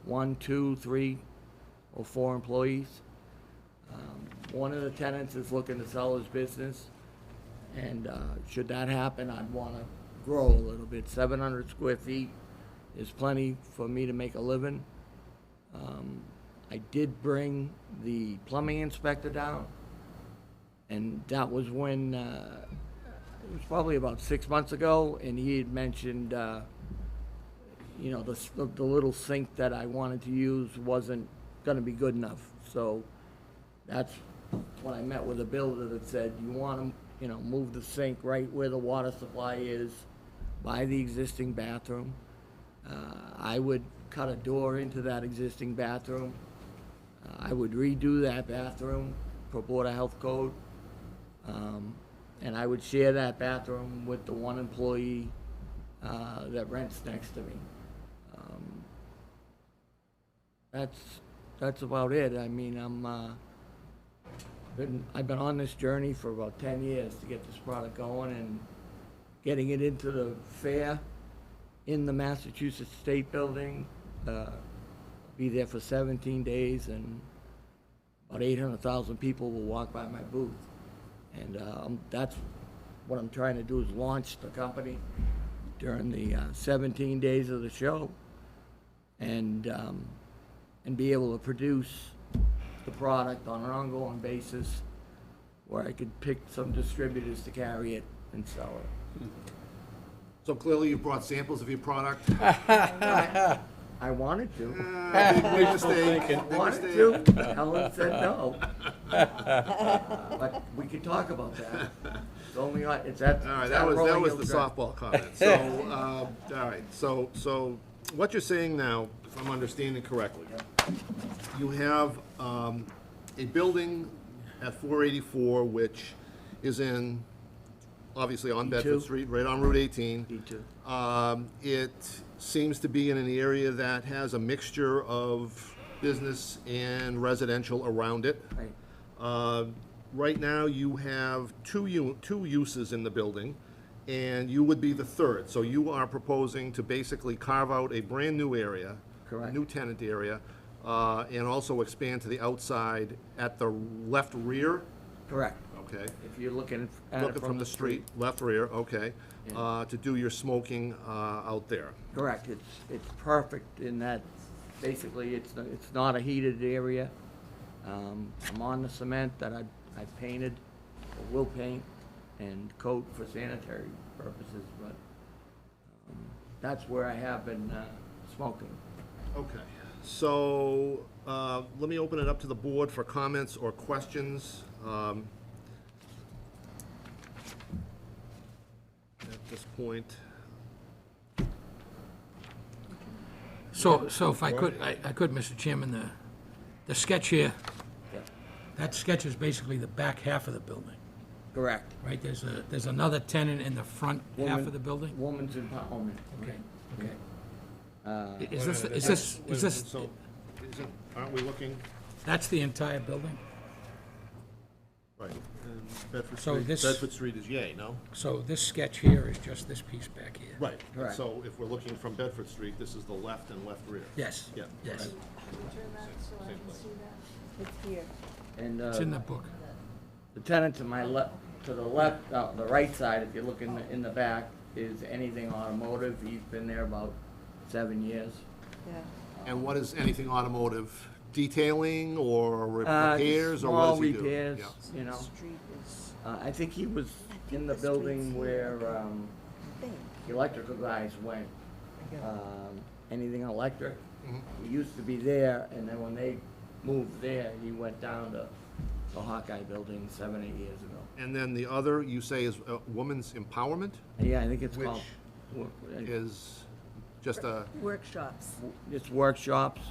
I: 1, 2, 3, or 4 employees. One of the tenants is looking to sell his business, and should that happen, I'd want to grow a little bit. 700 square feet is plenty for me to make a living. I did bring the plumbing inspector down, and that was when, it was probably about 6 months ago, and he had mentioned, the little sink that I wanted to use wasn't gonna be good enough. So that's when I met with a builder that said, you want to, move the sink right where the water supply is, by the existing bathroom. I would cut a door into that existing bathroom. I would redo that bathroom for Board of Health code. And I would share that bathroom with the one employee that rents next to me. That's about it. I mean, I've been on this journey for about 10 years to get this product going, and getting it into the fair in the Massachusetts State Building. Be there for 17 days, and about 800,000 people will walk by my booth. And that's what I'm trying to do, is launch the company during the 17 days of the show, and be able to produce the product on an ongoing basis, where I could pick some distributors to carry it and sell it.
A: So clearly you brought samples of your product.
I: I wanted to.
A: Big mistake. Big
I: Wanted
A: mistake.
I: to. Helen said no. But we could talk about that. It's only on, it's at.
A: All right,
I: it's
A: that
I: at
A: was
I: Rolling
A: the
I: Hill Drive.
A: softball comment. So, all right, so what you're saying now, if I'm understanding correctly, you have a building at 484, which is obviously on Bedford
I: B2.
A: Street, right on Route 18.
I: B2.
A: It seems to be in an area that has a mixture of business and residential around it.
I: Right.
A: Right now, you have two uses in the building, and you would be the third. So you are proposing to basically carve out a brand-new area.
I: Correct.
A: New tenant area, and also expand to the outside at the left rear,
I: Correct.
A: okay?
I: If you're looking at it
A: Looking from the street, left rear, okay, to do your smoking out there.
I: Correct. It's perfect in that, basically, it's not a heated area. I'm on the cement that I've painted, or will paint, and coat for sanitary purposes, but that's where I have been smoking.
A: Okay, so let me open it up to the board for comments or questions. At this point,
B: So if I could, Mr. Chairman, the sketch here,
I: Yeah.
B: that sketch is basically the back half of the building,
I: Correct.
B: right? There's another tenant in the front half
I: Woman-
B: of the building?
I: Woman's empowerment.
B: Okay, okay.
I: Uh,
B: Is this,
A: Wait a minute,
B: is this,
A: so, aren't we looking,
B: that's the entire building?
A: right, and Bedford
B: So
A: Street,
B: this-
A: Bedford Street is yay, no?
B: So this sketch here is just this piece back here?
A: Right,
I: Correct.
A: so if we're looking from Bedford Street, this is the left and left rear.
B: Yes,
A: Yeah.
B: yes.
D: Turn that so I
A: Same
D: can
A: place.
D: see that.
F: It's here.
I: And
B: It's in the book.
I: the tenant to my left, to the left, the right side, if you look in the back, is anything automotive. He's been there about 7 years.
F: Yeah.
A: And what is anything automotive? Detailing or
I: Uh,
A: repairs, or what does he do?
I: Small repairs,
A: Yeah.
I: you know.
F: Street is,
I: I think he was
F: think
I: in the
F: the
I: building
F: street's
I: where
F: I think.
I: the electrical guys went. Anything electric. He used to be there, and then when they moved there, he went down to the Hawkeye building 7, 8 years ago.
A: And then the other, you say, is women's empowerment,
I: Yeah, I think it's
A: Which
I: called,
A: is just a,
F: Workshops.
I: it's workshops.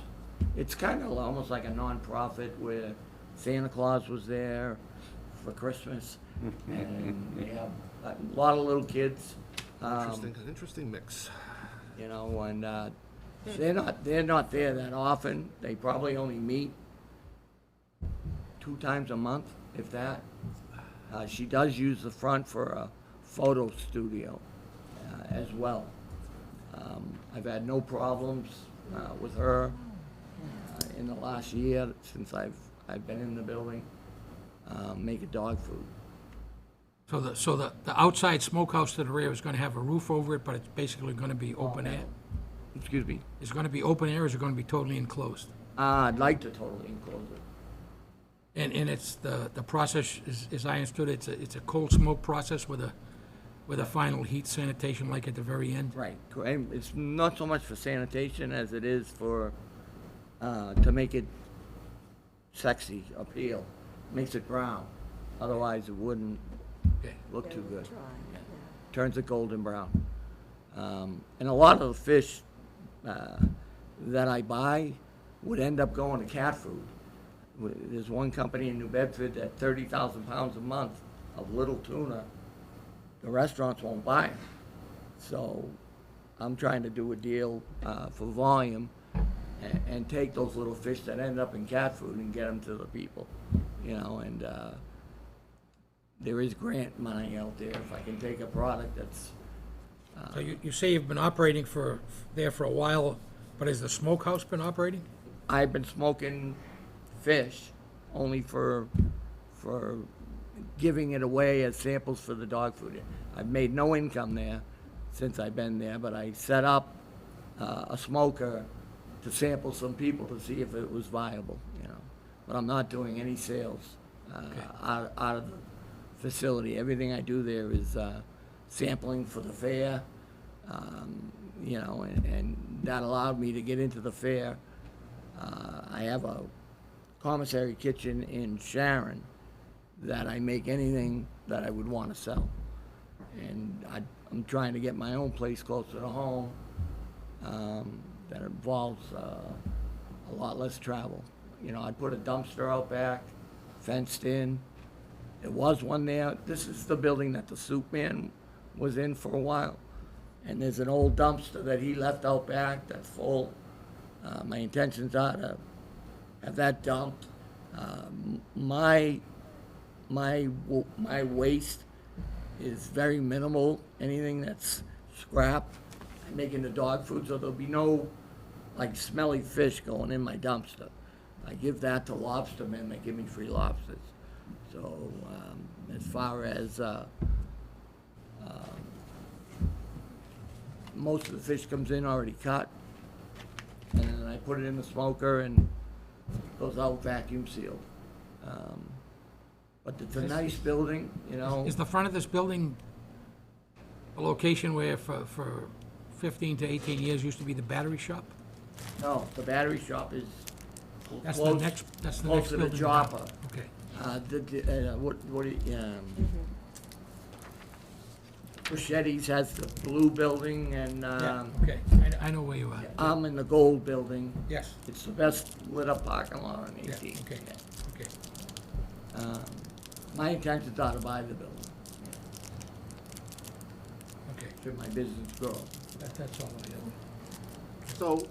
I: It's kind of almost like a nonprofit where Santa Claus was there for Christmas, and they have a lot of little kids.
A: interesting mix.
I: You know, and they're not there that often. They probably only meet 2 times a month, if that. She does use the front for a photo studio as well. I've had no problems with her in the last year since I've been in the building, making dog food.
B: So the outside smokehouse to the rear is gonna have a roof over it, but it's basically gonna be open air?
I: Excuse me.
B: Is it gonna be open air, or is it gonna be totally enclosed?
I: I'd like to totally enclose it.
B: And it's, the process, as I understood, it's a cold smoke process with a final heat sanitation like at the very end?
I: Right. And it's not so much for sanitation as it is for, to make it sexy, appeal. Makes it brown. Otherwise, it wouldn't
B: Okay.
I: look too good.
F: Try, yeah.
I: Turns it golden brown. And a lot of the fish that I buy would end up going to cat food. There's one company in New Bedford at 30,000 pounds a month of little tuna. The restaurants won't buy them. So I'm trying to do a deal for volume and take those little fish that end up in cat food and get them to the people, you know, and there is grant money out there if I can take a product that's,
B: So you say you've been operating there for a while, but has the smokehouse been operating?
I: I've been smoking fish only for giving it away as samples for the dog food. I've made no income there since I've been there, but I set up a smoker to sample some people to see if it was viable, you know. But I'm not doing any sales out of the facility. Everything I do there is sampling for the fair, you know, and that allowed me to get into the fair. I have a commissary kitchen in Sharon that I make anything that I would want to sell. And I'm trying to get my own place closer to home that involves a lot less travel. You know, I'd put a dumpster out back, fenced in. There was one there. This is the building that the soup man was in for a while. And there's an old dumpster that he left out back that's full. My intentions are to have that dumped. My waste is very minimal. Anything that's scrap, I make into dog food, so there'll be no like smelly fish going in my dumpster. I give that to lobstermen. They give me free lobsters. So as far as most of the fish comes in already cut, and then I put it in the smoker and goes out vacuum sealed. But it's a nice building, you know.
B: Is the front of this building a location where for 15 to 18 years used to be the battery shop?
I: No, the battery shop is
B: That's
I: close,
B: the next
I: close to the
B: building down.
I: chopper.
B: Okay.
I: What do you, Bruschetti's has the blue building, and
B: Yeah, okay. I know where you are.
I: I'm in the gold building.
B: Yes.
I: It's the best lit up parking lot on
B: Yeah,
I: 18.
B: okay, okay.
I: My intention's not to buy the building.
B: Okay,
I: Should my business grow.
B: that's all I have.
A: So,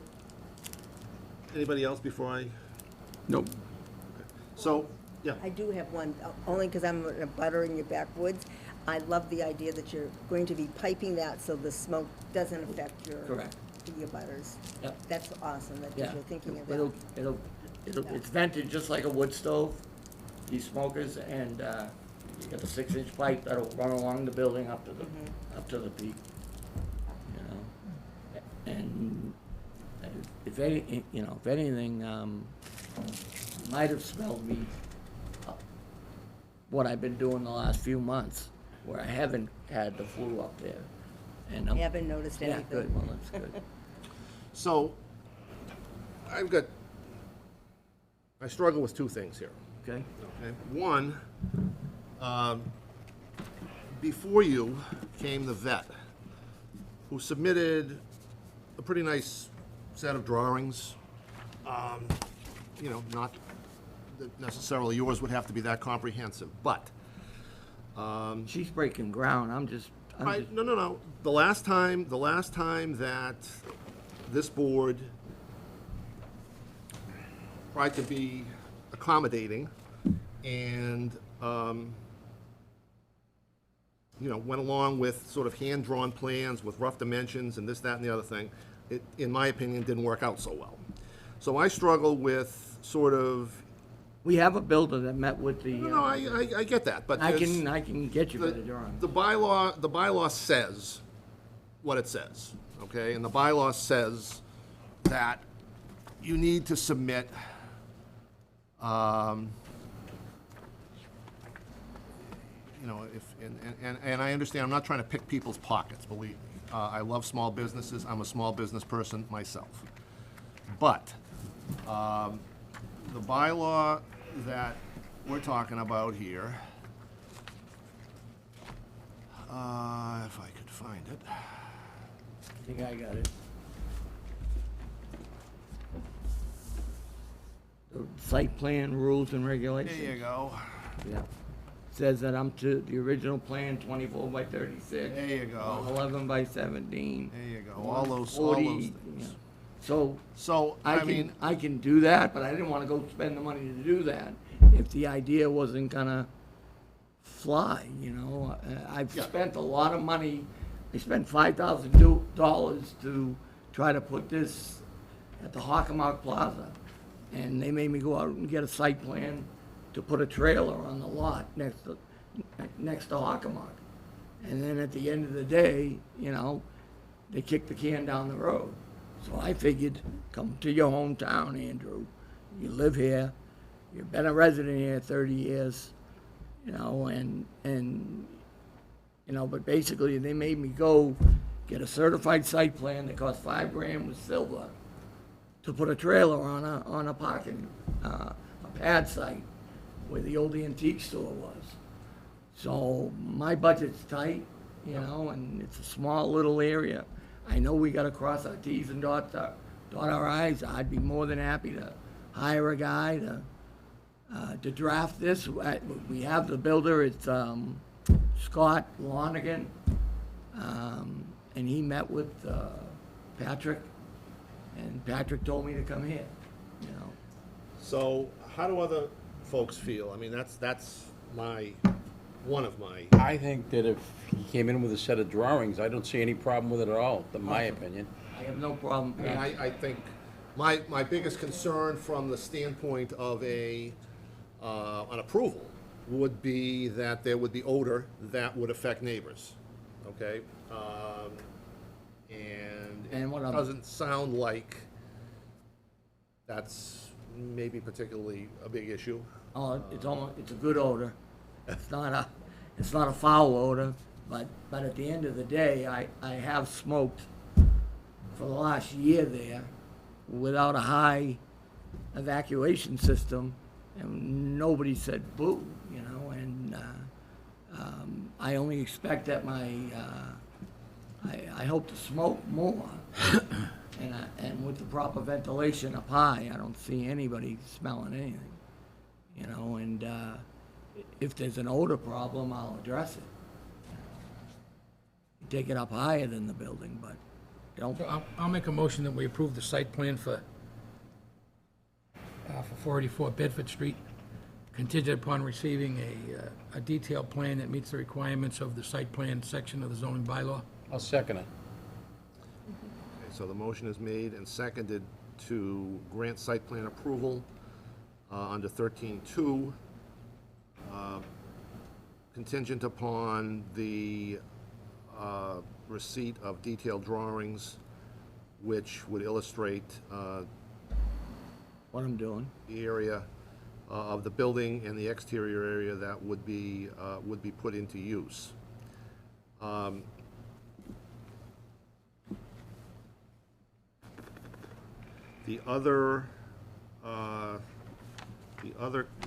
A: anybody else before I?
E: Nope.
A: So, yeah,
F: I do have one, only because I'm a butter in your backwoods. I love the idea that you're going to be piping that so the smoke doesn't affect your.
I: Correct.
F: Your butters.
I: Yep.
F: That's awesome that
I: Yeah.
F: you're thinking of
I: It'll,
F: that.
I: it's vented just like a wood stove, these smokers, and you got a 6-inch pipe that'll run along the building up to the peak, you know? And if anything, might have smelled me what I've been doing the last few months, where I haven't had the flu up there. And
F: I haven't noticed
I: yeah,
F: anything.
I: good, well, that's good.
A: so, I struggle with two things here.
I: Okay?
A: Okay, one, before you came the vet, who submitted a pretty nice set of drawings. You know, not that necessarily yours would have to be that comprehensive, but,
I: She's breaking ground, I'm just,
A: no. The last time that this board tried to be accommodating and, you know, went along with sort of hand-drawn plans with rough dimensions and this, that, and the other thing, it, in my opinion, didn't work out so well. So I struggle with sort of,
I: we have a builder that met with the.
A: no, I get that, but
I: I
A: there's-
I: can get you
A: the,
I: better drawings.
A: the bylaw says what it says, okay? And the bylaw says that you need to submit, you know, and I understand, I'm not trying to pick people's pockets, believe me. I love small businesses, I'm a small business person myself. But, the bylaw that we're talking about here, if I could find it.
I: I think I got it. The site plan rules and regulations.
A: There you go.
I: Yeah. Says that I'm to the original plan, 24 by 36.
A: There you go.
I: 11 by 17.
A: There you go. All those
I: 40,
A: things.
I: yeah. So,
A: So,
I: I
A: I
I: can do that, but I didn't want to go spend the money to do that if the idea wasn't gonna fly, you know? I've
A: Yeah.
I: spent a lot of money. I spent $5,000 to try to put this at the Hockomock Plaza. And they made me go out and get a site plan to put a trailer on the lot next to Hockomock. And then at the end of the day, you know, they kicked the can down the road. So I figured, come to your hometown, Andrew. You live here, you've been a resident here 30 years, you know, and you know, but basically they made me go get a certified site plan that cost $5,000 with silver to put a trailer on a parking, a pad site where the old antique store was. So my budget's tight, you know, and it's a small little area. I know we gotta cross our Ts and dot our Is. I'd be more than happy to hire a guy to draft this. We have the builder, it's Scott Lonigan, and he met with Patrick, and Patrick told me to come here, you know.
A: So how do other folks feel? I mean, that's one of my,
E: I think that if he came in with a set of drawings, I don't see any problem with it at all, in my opinion.
I: I have no problem.
A: I mean, I think my biggest concern from the standpoint of an approval would be that there would be odor that would affect neighbors, okay? And
I: And what
A: it
I: I'm-
A: doesn't sound like that's maybe particularly a big issue.
I: Oh, it's a good odor. It's not a foul odor, but at the end of the day, I have smoked for the last year there without a high evacuation system, and nobody said boo, you know, and, I only expect that I hope to smoke more. And with the proper ventilation up high, I don't see anybody smelling anything, you know, and, if there's an odor problem, I'll address it. Take it up higher than the building, but don't,
B: So I'll make a motion that we approve the site plan for 484 Bedford Street, contingent upon receiving a detailed plan that meets the requirements of the site plan section of the zoning bylaw.
E: I'll second it.
A: Okay, so the motion is made and seconded to grant site plan approval under 13.2, contingent upon the receipt of detailed drawings which would illustrate
I: what I'm doing.
A: the area of the building and the exterior area that would be put into use. The other,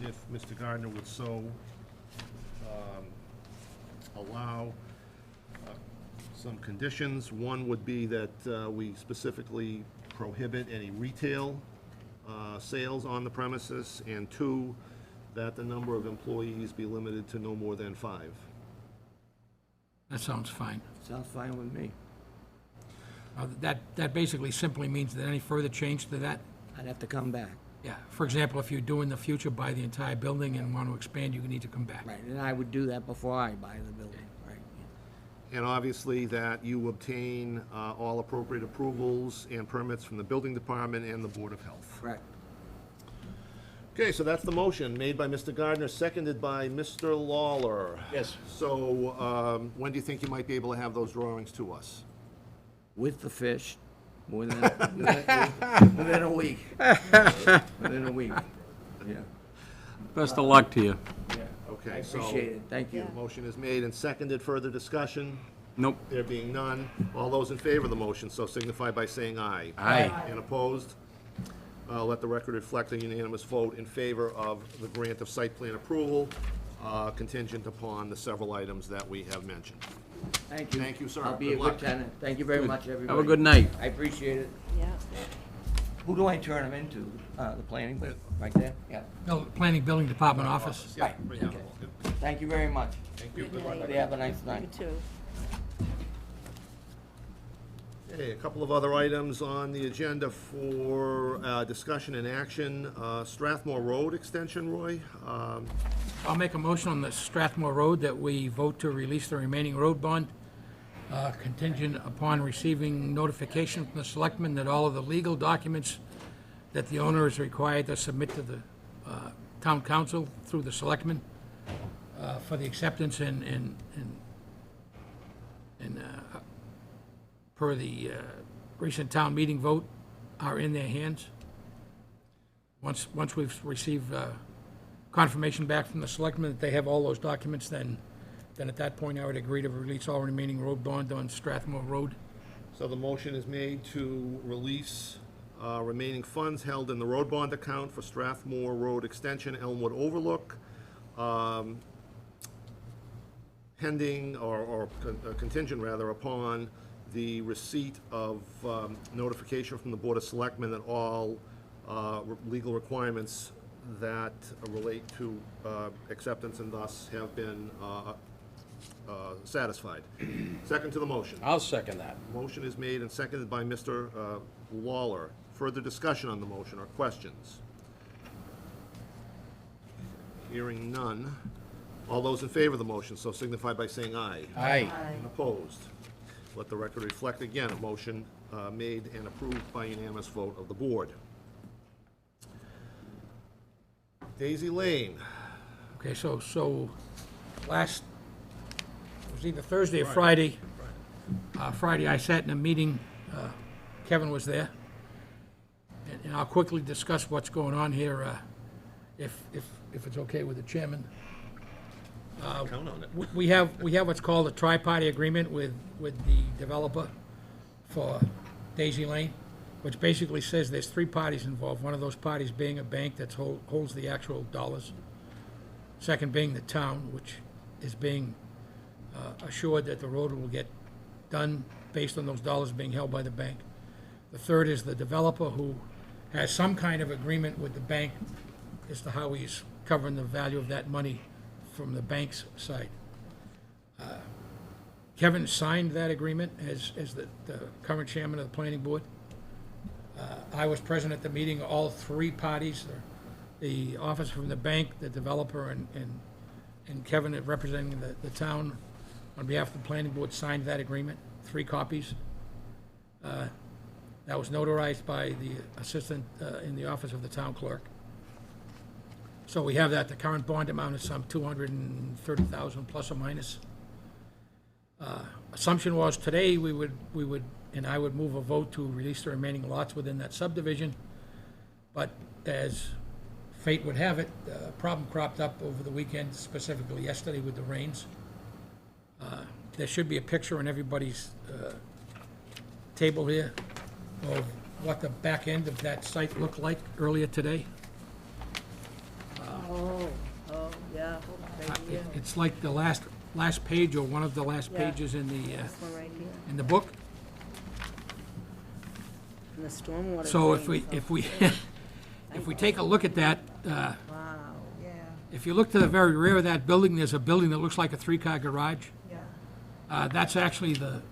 A: if Mr. Gardner would so allow some conditions, one would be that we specifically prohibit any retail sales on the premises, and two, that the number of employees be limited to no more than 5.
B: That sounds fine.
I: Sounds fine with me.
B: That basically simply means that any further change to that,
I: I'd have to come back.
B: yeah, for example, if you do in the future buy the entire building and want to expand, you need to come back.
I: Right, and I would do that before I buy the building, right?
A: And obviously that you obtain all appropriate approvals and permits from the building department and the Board of Health.
I: Correct.
A: Okay, so that's the motion, made by Mr. Gardner, seconded by Mr. Lawler.
E: Yes.
A: So, when do you think you might be able to have those drawings to us?
I: With the fish, within a week. Within a week, yeah.
E: Best of luck to you.
A: Okay,
I: I
A: so.
I: appreciate it, thank you.
A: Motion is made and seconded. Further discussion?
E: Nope.
A: There being none. All those in favor of the motion, so signify by saying aye.
E: Aye.
A: And opposed? Let the record reflect a unanimous vote in favor of the grant of site plan approval, contingent upon the several items that we have mentioned.
I: Thank you.
A: Thank you, sir.
I: I'll be a
A: Good luck.
I: good tenant. Thank you very much, everybody.
E: Have a good night.
I: I appreciate it.
D: Yeah.
I: Who do I turn them into? The planning, board? Right there? Yeah.
B: Planning Building Department office.
A: Yeah, right down the
I: Okay.
A: hall.
I: Thank you very much.
A: Thank you. Good luck.
I: Everybody have a nice night.
D: You too.
A: Okay, a couple of other items on the agenda for discussion and action. Strathmore Road extension, Roy.
B: I'll make a motion on the Strathmore Road that we vote to release the remaining road bond, contingent upon receiving notification from the selectmen that all of the legal documents that the owner is required to submit to the town council through the selectmen for the acceptance and per the recent town meeting vote are in their hands. Once we've received confirmation back from the selectmen that they have all those documents, then at that point, I would agree to release all remaining road bond on Strathmore Road.
A: So the motion is made to release remaining funds held in the road bond account for Strathmore Road extension, Elmwood Overlook, pending or contingent rather upon the receipt of notification from the Board of Selectmen that all legal requirements that relate to acceptance and thus have been satisfied. Second to the motion.
E: I'll second that.
A: Motion is made and seconded by Mr. Lawler. Further discussion on the motion or questions? Hearing none. All those in favor of the motion, so signify by saying aye.
E: Aye.
A: And opposed? Let the record reflect again, a motion made and approved by unanimous vote of the board. Daisy Lane.
B: Okay, so last, it was either Thursday or Friday. Friday, I sat in a meeting, Kevin was there. And I'll quickly discuss what's going on here, if it's okay with the chairman.
A: Count on it.
B: We have what's called a tri-party agreement with the developer for Daisy Lane, which basically says there's three parties involved. One of those parties being a bank that holds the actual dollars. Second being the town, which is being assured that the road will get done based on those dollars being held by the bank. The third is the developer, who has some kind of agreement with the bank as to how he's covering the value of that money from the bank's side. Kevin signed that agreement as the current chairman of the planning board. I was present at the meeting. All three parties, the officer from the bank, the developer, and Kevin representing the town on behalf of the planning board, signed that agreement, 3 copies. That was notarized by the assistant in the office of the town clerk. So we have that. The current bond amount is some $230,000 plus or minus. Assumption was today we would, and I would move a vote to release the remaining lots within that subdivision. But as fate would have it, a problem cropped up over the weekend, specifically yesterday with the rains. There should be a picture on everybody's table here of what the back end of that site looked like earlier today.
F: Oh, yeah, right here.
B: It's like the last page, or one of the last
F: Yeah.
B: pages in
F: This one right here,
B: the book.
F: and the stormwater.
B: So
F: drain,
B: if we take a look at that,
F: Wow,
D: Yeah,
B: if you look to the very rear of that building, there's a building that looks like a 3-car garage.
D: yeah.
B: That's actually the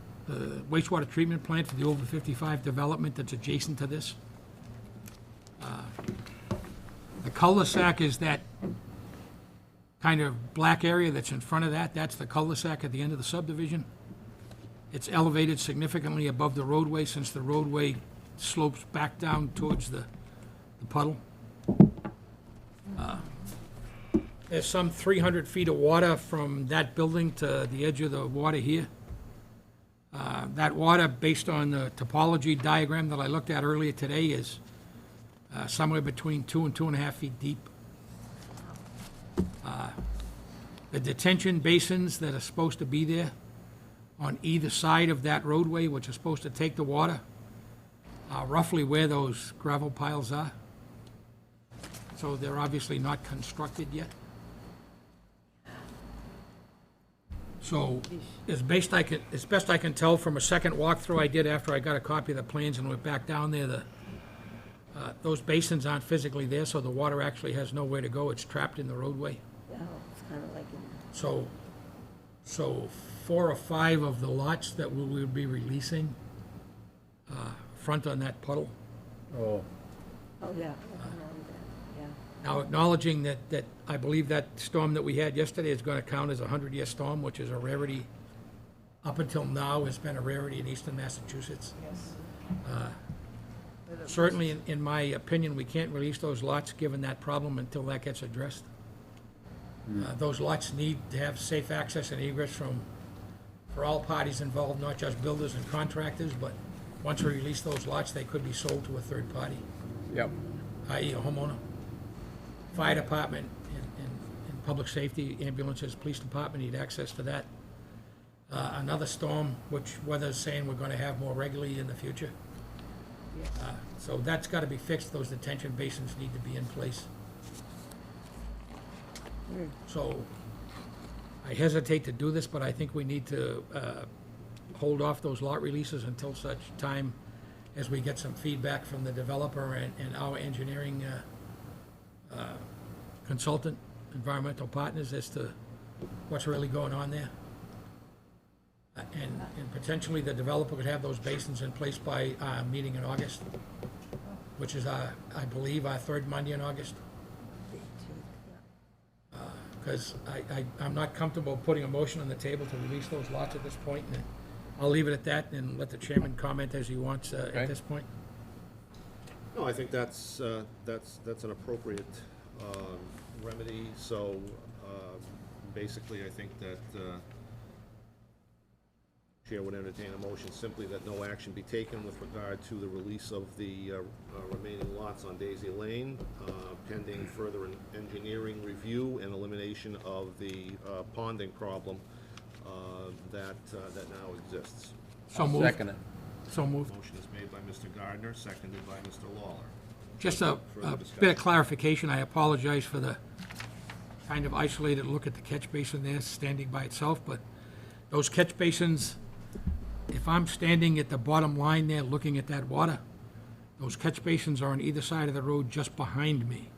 B: wastewater treatment plant for the over 55 development that's adjacent to this. The cul-de-sac is that kind of black area that's in front of that. That's the cul-de-sac at the end of the subdivision. It's elevated significantly above the roadway, since the roadway slopes back down towards the puddle. There's some 300 feet of water from that building to the edge of the water here. That water, based on the topology diagram that I looked at earlier today, is somewhere between 2 and 2.5 feet deep. The detention basins that are supposed to be there on either side of that roadway, which are supposed to take the water, are roughly where those gravel piles are. So they're obviously not constructed yet. So, as best I can tell from a second walkthrough I did after I got a copy of the plans and went back down there, those basins aren't physically there, so the water actually has nowhere to go. It's trapped in the roadway.
F: yeah, it's kind of like,
B: So 4 or 5 of the lots that we will be releasing front on that puddle.
E: Oh,
F: oh, yeah, yeah.
B: Now, acknowledging that I believe that storm that we had yesterday is going to count as a 100-year storm, which is a rarity. Up until now, has been a rarity in eastern Massachusetts.
D: Yes.
B: Certainly, in my opinion, we can't release those lots, given that problem, until that gets addressed. Those lots need to have safe access and egress for all parties involved, not just builders and contractors, but once we release those lots, they could be sold to a third party,
E: yep.
B: i.e. a homeowner. Fire department and public safety, ambulances, police department need access to that. Another storm, which weather's saying we're gonna have more regularly in the future. So that's gotta be fixed. Those detention basins need to be in place. So I hesitate to do this, but I think we need to hold off those lot releases until such time as we get some feedback from the developer and our engineering consultant, environmental partners, as to what's really going on there. And potentially the developer could have those basins in place by our meeting in August, which is, I believe, our 3rd Monday in August. because I'm not comfortable putting a motion on the table to release those lots at this point, and I'll leave it at that and let the chairman comment as he wants
E: Okay.
B: at this point.
A: No, I think that's an appropriate remedy, so basically, I think that Chair would entertain a motion simply that no action be taken with regard to the release of the remaining lots on Daisy Lane, pending further engineering review and elimination of the ponding problem that now exists.
B: So moved.
E: Second it.
B: So moved.
A: Motion is made by Mr. Gardner, seconded by Mr. Lawler.
B: Just a
A: Further
B: bit
A: discussion.
B: of clarification, I apologize for the kind of isolated look at the catch basin there, standing by itself, but those catch basins, if I'm standing at the bottom line there, looking at that water, those catch basins are on either side of the road just behind me.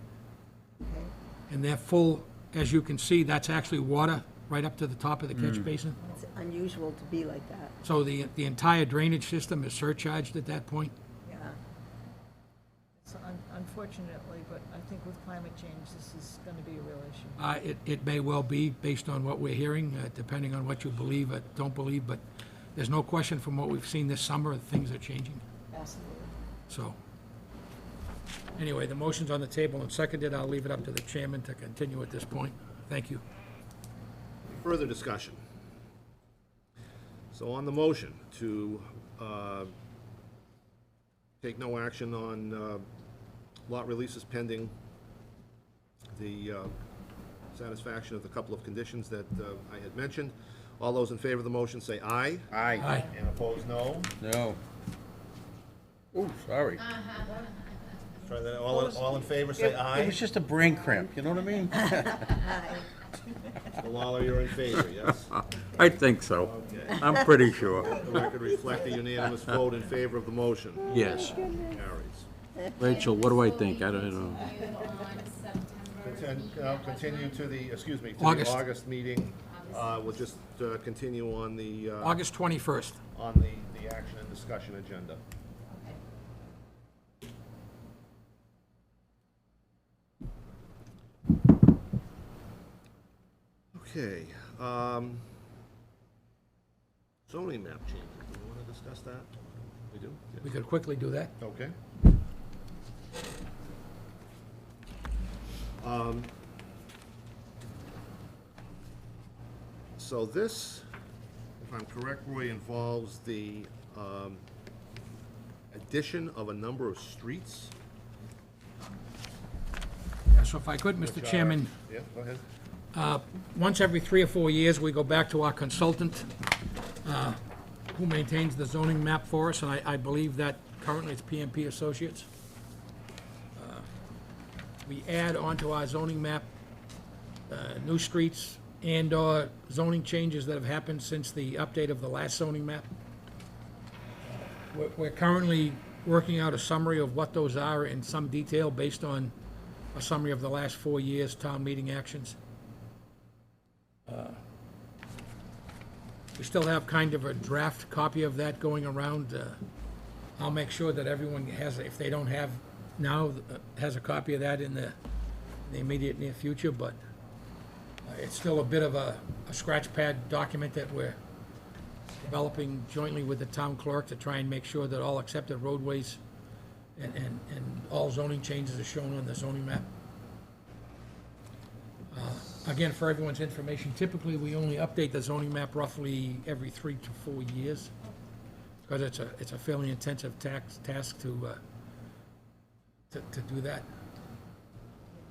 B: And they're full, as you can see, that's actually water right up to the top of the catch basin.
F: It's unusual to be like that,
B: So the entire drainage system is surcharged at that point.
F: yeah.
D: It's unfortunately, but I think with climate change, this is gonna be a real issue.
B: It may well be, based on what we're hearing, depending on what you believe or don't believe, but there's no question from what we've seen this summer, things are changing,
D: Absolutely.
B: so. Anyway, the motion's on the table and seconded. I'll leave it up to the chairman to continue at this point. Thank you.
A: Further discussion? So on the motion to take no action on lot releases pending the satisfaction of the couple of conditions that I had mentioned, all those in favor of the motion say aye.
E: Aye.
B: Aye.
A: And opposed, no.
E: No. Ooh, sorry.
A: Try that, all in favor say
E: It
A: aye.
E: was just a brain cramp, you know what I mean?
A: Mr. Lawler, you're in favor, yes?
E: I think so.
A: Okay.
E: I'm pretty sure.
A: The record reflect a unanimous vote in favor of the motion.
E: Yes.
A: Carries.
E: Rachel, what do I think? I don't know.
A: Continue to the, excuse me, to the
B: August.
A: August meeting. We'll just continue on the,
B: August 21st.
A: on the action and discussion agenda. Okay, zoning map changes, do we want to discuss that? We do?
B: We could quickly do that.
A: Okay. So this, if I'm correct, Roy, involves the addition of a number of streets.
B: So if I could, Mr. Chairman,
A: Yeah, go ahead.
B: once every 3 or 4 years, we go back to our consultant who maintains the zoning map for us, and I believe that currently it's PMP Associates. We add onto our zoning map new streets and/or zoning changes that have happened since the update of the last zoning map. We're currently working out a summary of what those are in some detail based on a summary of the last 4 years' town meeting actions. We still have kind of a draft copy of that going around. I'll make sure that everyone has, if they don't have now, has a copy of that in the immediate near future, but it's still a bit of a scratch pad document that we're developing jointly with the town clerk to try and make sure that all accepted roadways and all zoning changes are shown on the zoning map. Again, for everyone's information, typically, we only update the zoning map roughly every 3 to 4 years, because it's a fairly intensive task to do that.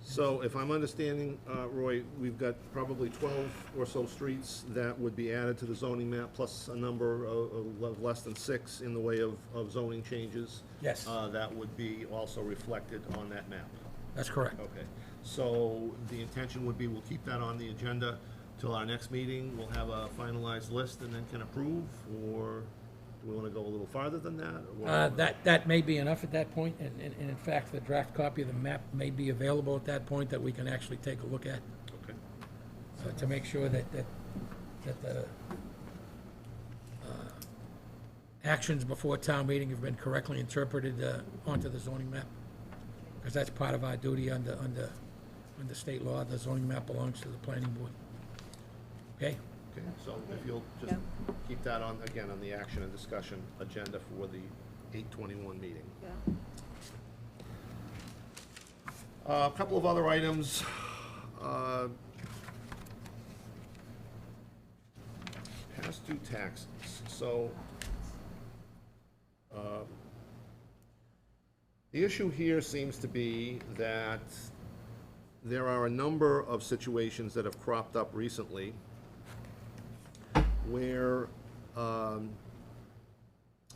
A: So if I'm understanding, Roy, we've got probably 12 or so streets that would be added to the zoning map, plus a number of less than 6 in the way of zoning changes.
B: Yes.
A: That would be also reflected on that map.
B: That's correct.
A: Okay. So the intention would be, we'll keep that on the agenda till our next meeting. We'll have a finalized list and then can approve, or do we want to go a little farther than that? or what?
B: That may be enough at that point, and in fact, the draft copy of the map may be available at that point that we can actually take a look at,
A: Okay.
B: to make sure that the actions before town meeting have been correctly interpreted onto the zoning map, because that's part of our duty under Under state law, the zoning map belongs to the planning board. Okay?
A: Okay, so if you'll just keep that on, again, on the action and discussion agenda for the 8/21 meeting.
F: Yeah.
A: A couple of other items. Past due taxes. So, the issue here seems to be that there are a number of situations that have cropped up recently where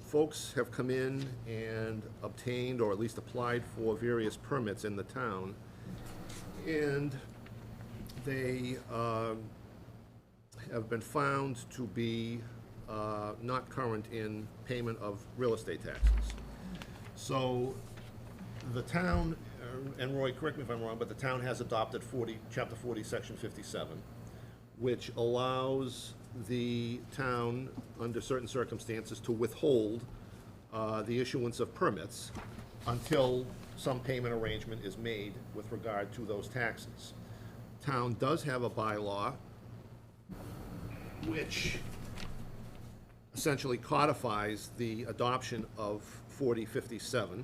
A: folks have come in and obtained, or at least applied for various permits in the town, and they have been found to be not current in payment of real estate taxes. So the town, and Roy, correct me if I'm wrong, but the town has adopted Chapter 40, Section 57, which allows the town, under certain circumstances, to withhold the issuance of permits until some payment arrangement is made with regard to those taxes. Town does have a bylaw which essentially codifies the adoption of 4057,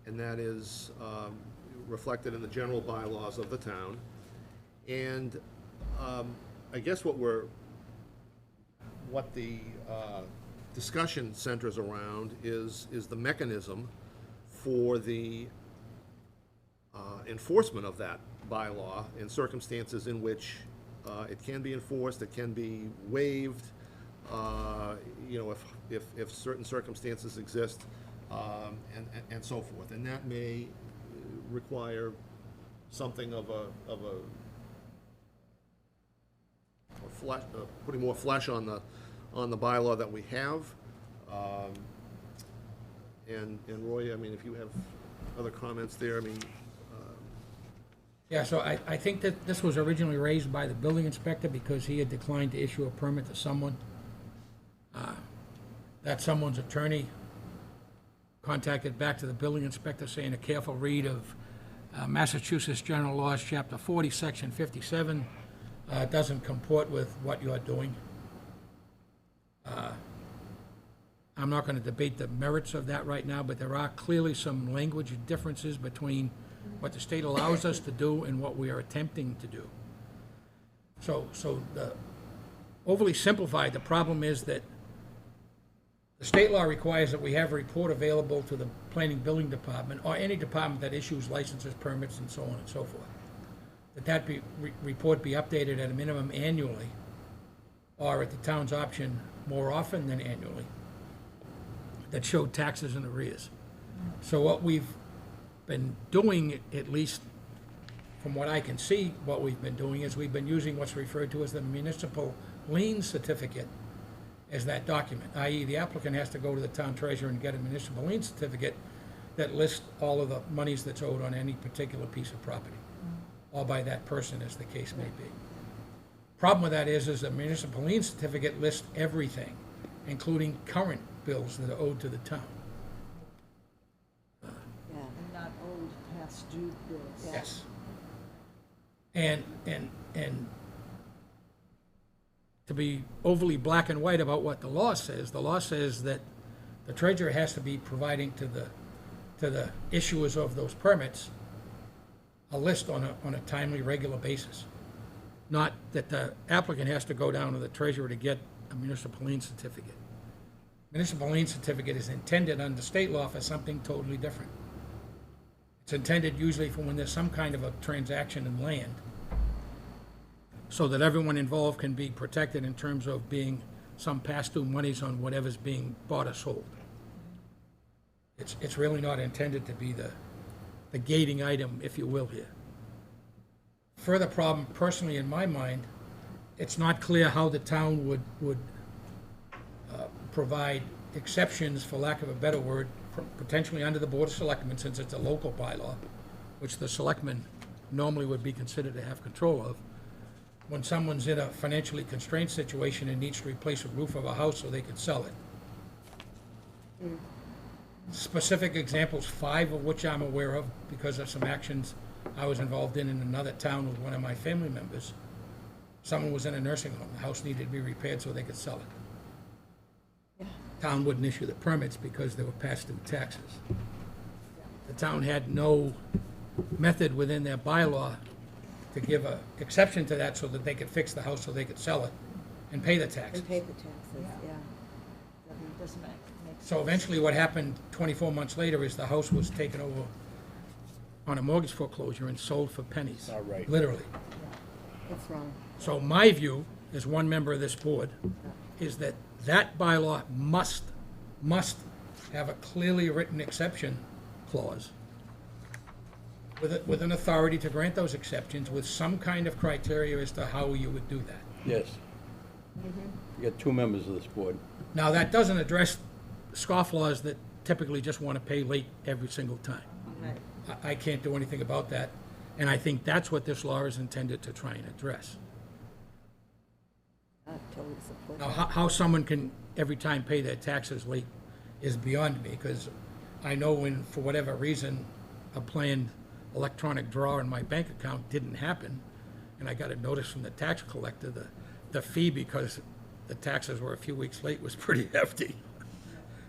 A: and that is reflected in the general bylaws of the town. And I guess what the discussion centers around is the mechanism for the enforcement of that bylaw in circumstances in which it can be enforced, it can be waived, you know, if certain circumstances exist, and so forth. And that may require something of a flesh, putting more flesh on the bylaw that we have. And Roy, I mean, if you have other comments there, I mean.
B: Yeah, so I think that this was originally raised by the building inspector because he had declined to issue a permit to someone. That someone's attorney contacted back to the building inspector saying a careful read of Massachusetts General Laws, Chapter 40, Section 57, doesn't comport with what you're doing. I'm not going to debate the merits of that right now, but there are clearly some language differences between what the state allows us to do and what we are attempting to do. So the overly simplified, the problem is that the state law requires that we have a report available to the planning building department or any department that issues licenses, permits, and so on and so forth. That report be updated at a minimum annually, or at the town's option more often than annually, that showed taxes and arrears. So what we've been doing, at least from what I can see, what we've been doing is we've been using what's referred to as the municipal lien certificate as that document, i.e. the applicant has to go to the town treasurer and get a municipal lien certificate that lists all of the monies that's owed on any particular piece of property, or by that person, as the case may be. Problem with that is the municipal lien certificate lists everything, including current bills that are owed to the town.
D: And not old past due bills.
B: Yes. And to be overly black and white about what the law says that the treasurer has to be providing to the issuers of those permits a list on a timely, regular basis. Not that the applicant has to go down to the treasurer to get a municipal lien certificate. Municipal lien certificate is intended under state law for something totally different. It's intended usually for when there's some kind of a transaction in land, so that everyone involved can be protected in terms of being some past due monies on whatever's being bought or sold. It's really not intended to be the gating item, if you will, here. Further problem, personally in my mind, it's not clear how the town would provide exceptions, for lack of a better word, potentially under the Board of Selectmen, since it's a local bylaw, which the selectmen normally would be considered to have control of, when someone's in a financially constrained situation and needs to replace a roof of a house so they can sell it. Specific examples, 5 of which I'm aware of because of some actions I was involved in another town with one of my family members. Someone was in a nursing home, the house needed to be repaired so they could sell it. Town wouldn't issue the permits because they were past due taxes. The town had no method within their bylaw to give a exception to that so that they could fix the house so they could sell it and pay the taxes.
F: And pay the taxes, yeah.
D: That doesn't make sense.
B: So eventually what happened 24 months later is the house was taken over on a mortgage foreclosure and sold for pennies.
E: Not right.
B: Literally.
F: It's wrong.
B: So my view, as one member of this board, is that that bylaw must have a clearly written exception clause with an authority to grant those exceptions with some kind of criteria as to how you would do that.
E: Yes. You got two members of this board.
B: Now, that doesn't address scofflaws that typically just want to pay late every single time.
F: Right.
B: I can't do anything about that, and I think that's what this law is intended to try and address.
F: I totally support
B: Now,
F: that.
B: how someone can every time pay their taxes late is beyond me, because I know when, for whatever reason, a planned electronic draw in my bank account didn't happen, and I got a notice from the tax collector, the fee, because the taxes were a few weeks late, was pretty hefty.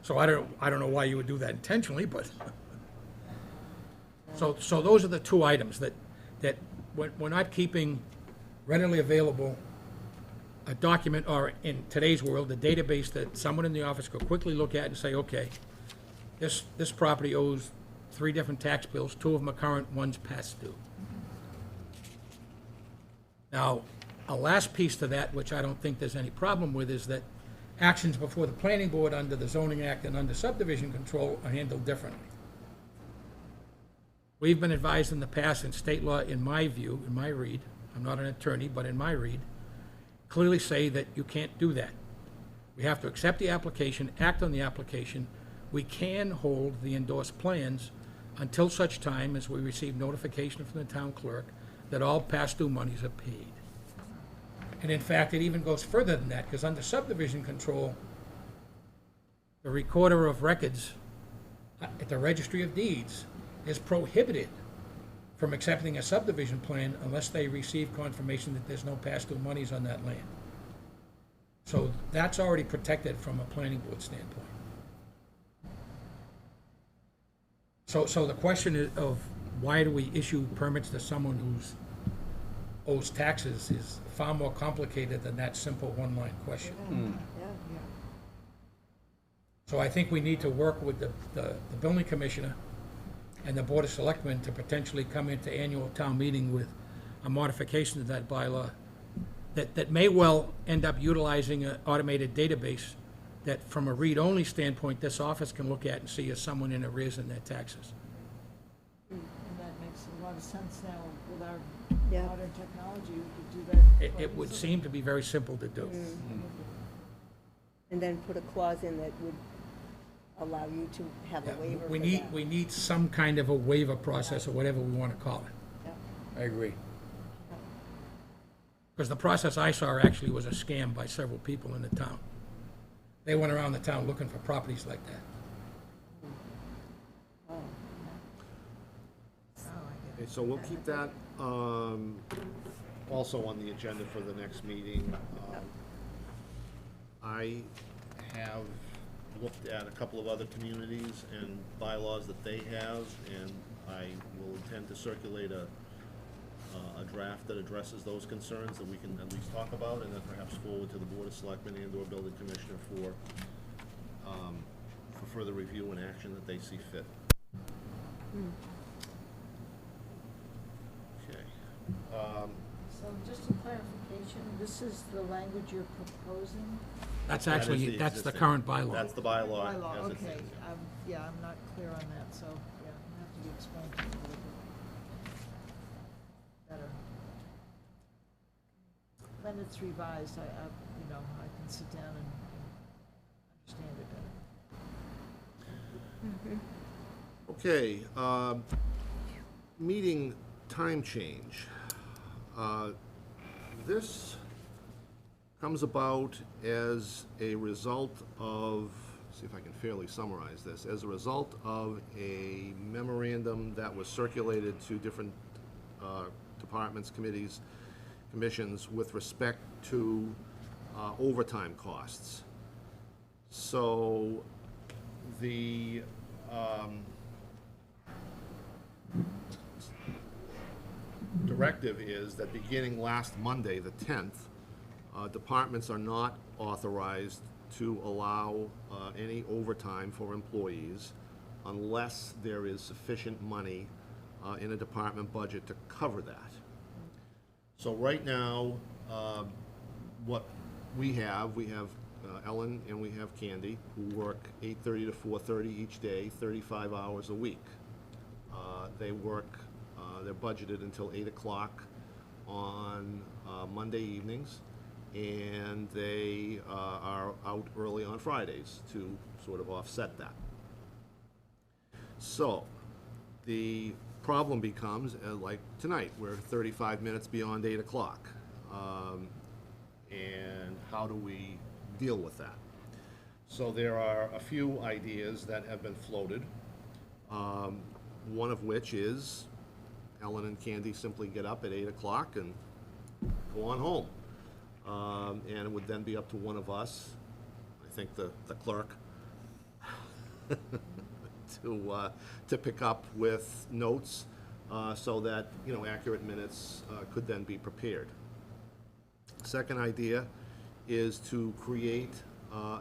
B: So I don't know why you would do that intentionally, but, so those are the two items that we're not keeping readily available a document, or in today's world, a database that someone in the office could quickly look at and say, okay, this property owes 3 different tax bills, 2 of them are current, 1's past due. Now, a last piece to that, which I don't think there's any problem with, is that actions before the planning board under the zoning act and under subdivision control are handled differently. We've been advised in the past in state law, in my view, in my read, I'm not an attorney, but in my read, clearly say that you can't do that. We have to accept the application, act on the application. We can hold the endorsed plans until such time as we receive notification from the town clerk that all past due monies are paid. And in fact, it even goes further than that, because under subdivision control, the recorder of records at the registry of deeds is prohibited from accepting a subdivision plan unless they receive confirmation that there's no past due monies on that land. So that's already protected from a planning board standpoint. So the question of why do we issue permits to someone who's owes taxes is far more complicated than that simple one-line question.
F: Yeah.
B: So I think we need to work with the building commissioner and the board of selectmen to potentially come into annual town meeting with a modification of that bylaw that may well end up utilizing an automated database that, from a read-only standpoint, this office can look at and see is someone in arrears in their taxes.
D: And that makes a lot of sense now with our
F: Yeah.
D: modern technology, we could do that.
B: It
D: quite
B: would
D: easily.
B: seem to be very simple to do.
F: And then put a clause in that would allow you to have a waiver for that.
B: We need some kind of a waiver process, or whatever we want to call it.
F: Yeah.
E: I agree.
B: Because the process I saw actually was a scam by several people in the town. They went around the town looking for properties like that.
D: Oh, I get
A: Okay, so we'll keep that also on the agenda for the next meeting. I have looked at a couple of other communities and bylaws that they have, and I will intend to circulate a draft that addresses those concerns that we can at least talk about, and then perhaps forward to the Board of Selectmen and/or Building Commissioner for further review and action that they see fit. Okay.
D: So just a clarification, this is the language you're proposing?
B: That's
A: That is
B: actually,
A: the
B: that's the
A: existing-
B: current bylaw.
A: That's the bylaw.
D: Bylaw,
A: as it
D: okay.
A: stands.
D: Yeah, I'm not clear on that, so, yeah, it'll have to be explained to me a little bit better. When it's revised, I can sit down and understand it better.
A: Okay, meeting time change. This comes about as a result of, see if I can fairly summarize this, as a result of a memorandum that was circulated to different departments, committees, commissions with respect to overtime costs. So the directive is that beginning last Monday, the 10th, departments are not authorized to allow any overtime for employees unless there is sufficient money in a department budget to cover that. So right now, what we have Ellen and we have Candy, who work 8:30 to 4:30 each day, 35 hours a week. They work, they're budgeted until 8 o'clock on Monday evenings, and they are out early on Fridays to sort of offset that. So, the problem becomes, like tonight, we're 35 minutes beyond 8 o'clock. And how do we deal with that? So there are a few ideas that have been floated. One of which is Ellen and Candy simply get up at 8 o'clock and go on home. And it would then be up to one of us, I think the clerk, to pick up with notes so that, accurate minutes could then be prepared. Second idea is to create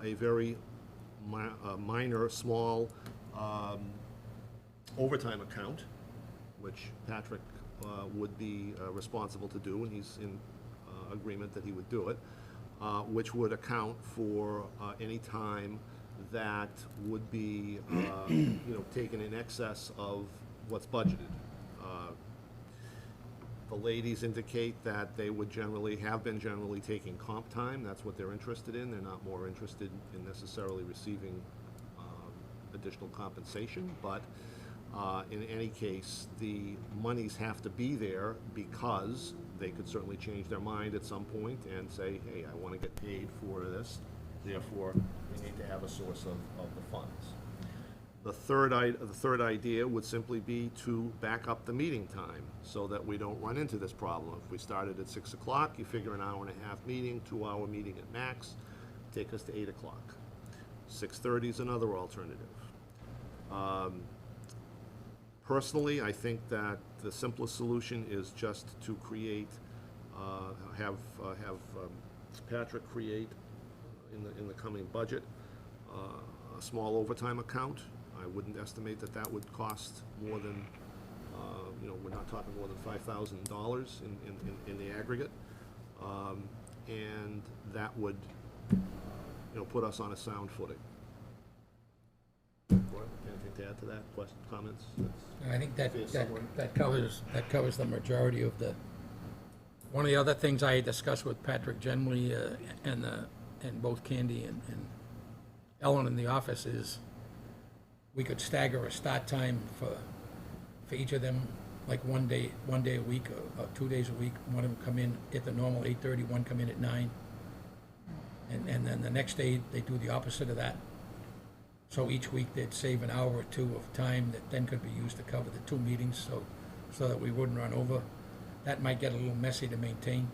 A: a very minor, small overtime account, which Patrick would be responsible to do, and he's in agreement that he would do it, which would account for any time that would be, taken in excess of what's budgeted. The ladies indicate that they would have been generally taking comp time. That's what they're interested in. They're not more interested in necessarily receiving additional compensation, but in any case, the monies have to be there because they could certainly change their mind at some point and say, hey, I want to get paid for this, therefore we need to have a source of the funds. The third idea would simply be to back up the meeting time so that we don't run into this problem. If we started at 6 o'clock, you figure an hour and a half meeting, 2-hour meeting at max, take us to 8 o'clock. 6:30 is another alternative. Personally, I think that the simplest solution is just to create, have Patrick create in the coming budget a small overtime account. I wouldn't estimate that would cost more than, we're not talking more than $5,000 in the aggregate. And that would, put us on a sound footing. Anything to add to that? Questions, comments?
B: I think
A: Fair summary.
B: that covers the majority of the, one of the other things I discussed with Patrick generally, and both Candy and Ellen in the office is we could stagger a start time for each of them, like one day a week or 2 days a week. One of them come in at the normal 8:30, one come in at 9. And then the next day, they do the opposite of that. So each week, they'd save an hour or two of time that then could be used to cover the 2 meetings, so that we wouldn't run over. That might get a little messy to maintain.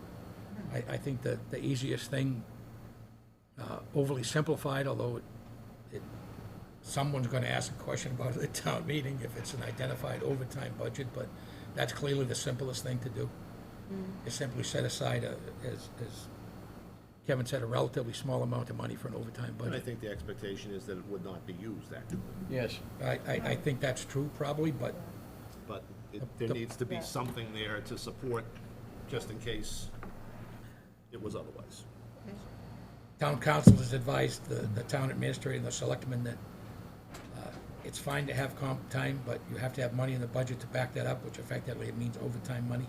B: I think that the easiest thing, overly simplified, although someone's gonna ask a question about it at town meeting if it's an identified overtime budget, but that's clearly the simplest thing to do. Is simply set aside, as Kevin said, a relatively small amount of money for an overtime
A: And I
B: budget.
A: think the expectation is that it would not be used, actually.
E: Yes.
B: I think that's true, probably, but
A: But there needs to be something there to support, just in case it was otherwise.
B: town council has advised the town administrator and the selectmen that it's fine to have comp time, but you have to have money in the budget to back that up, which effectively it means overtime money.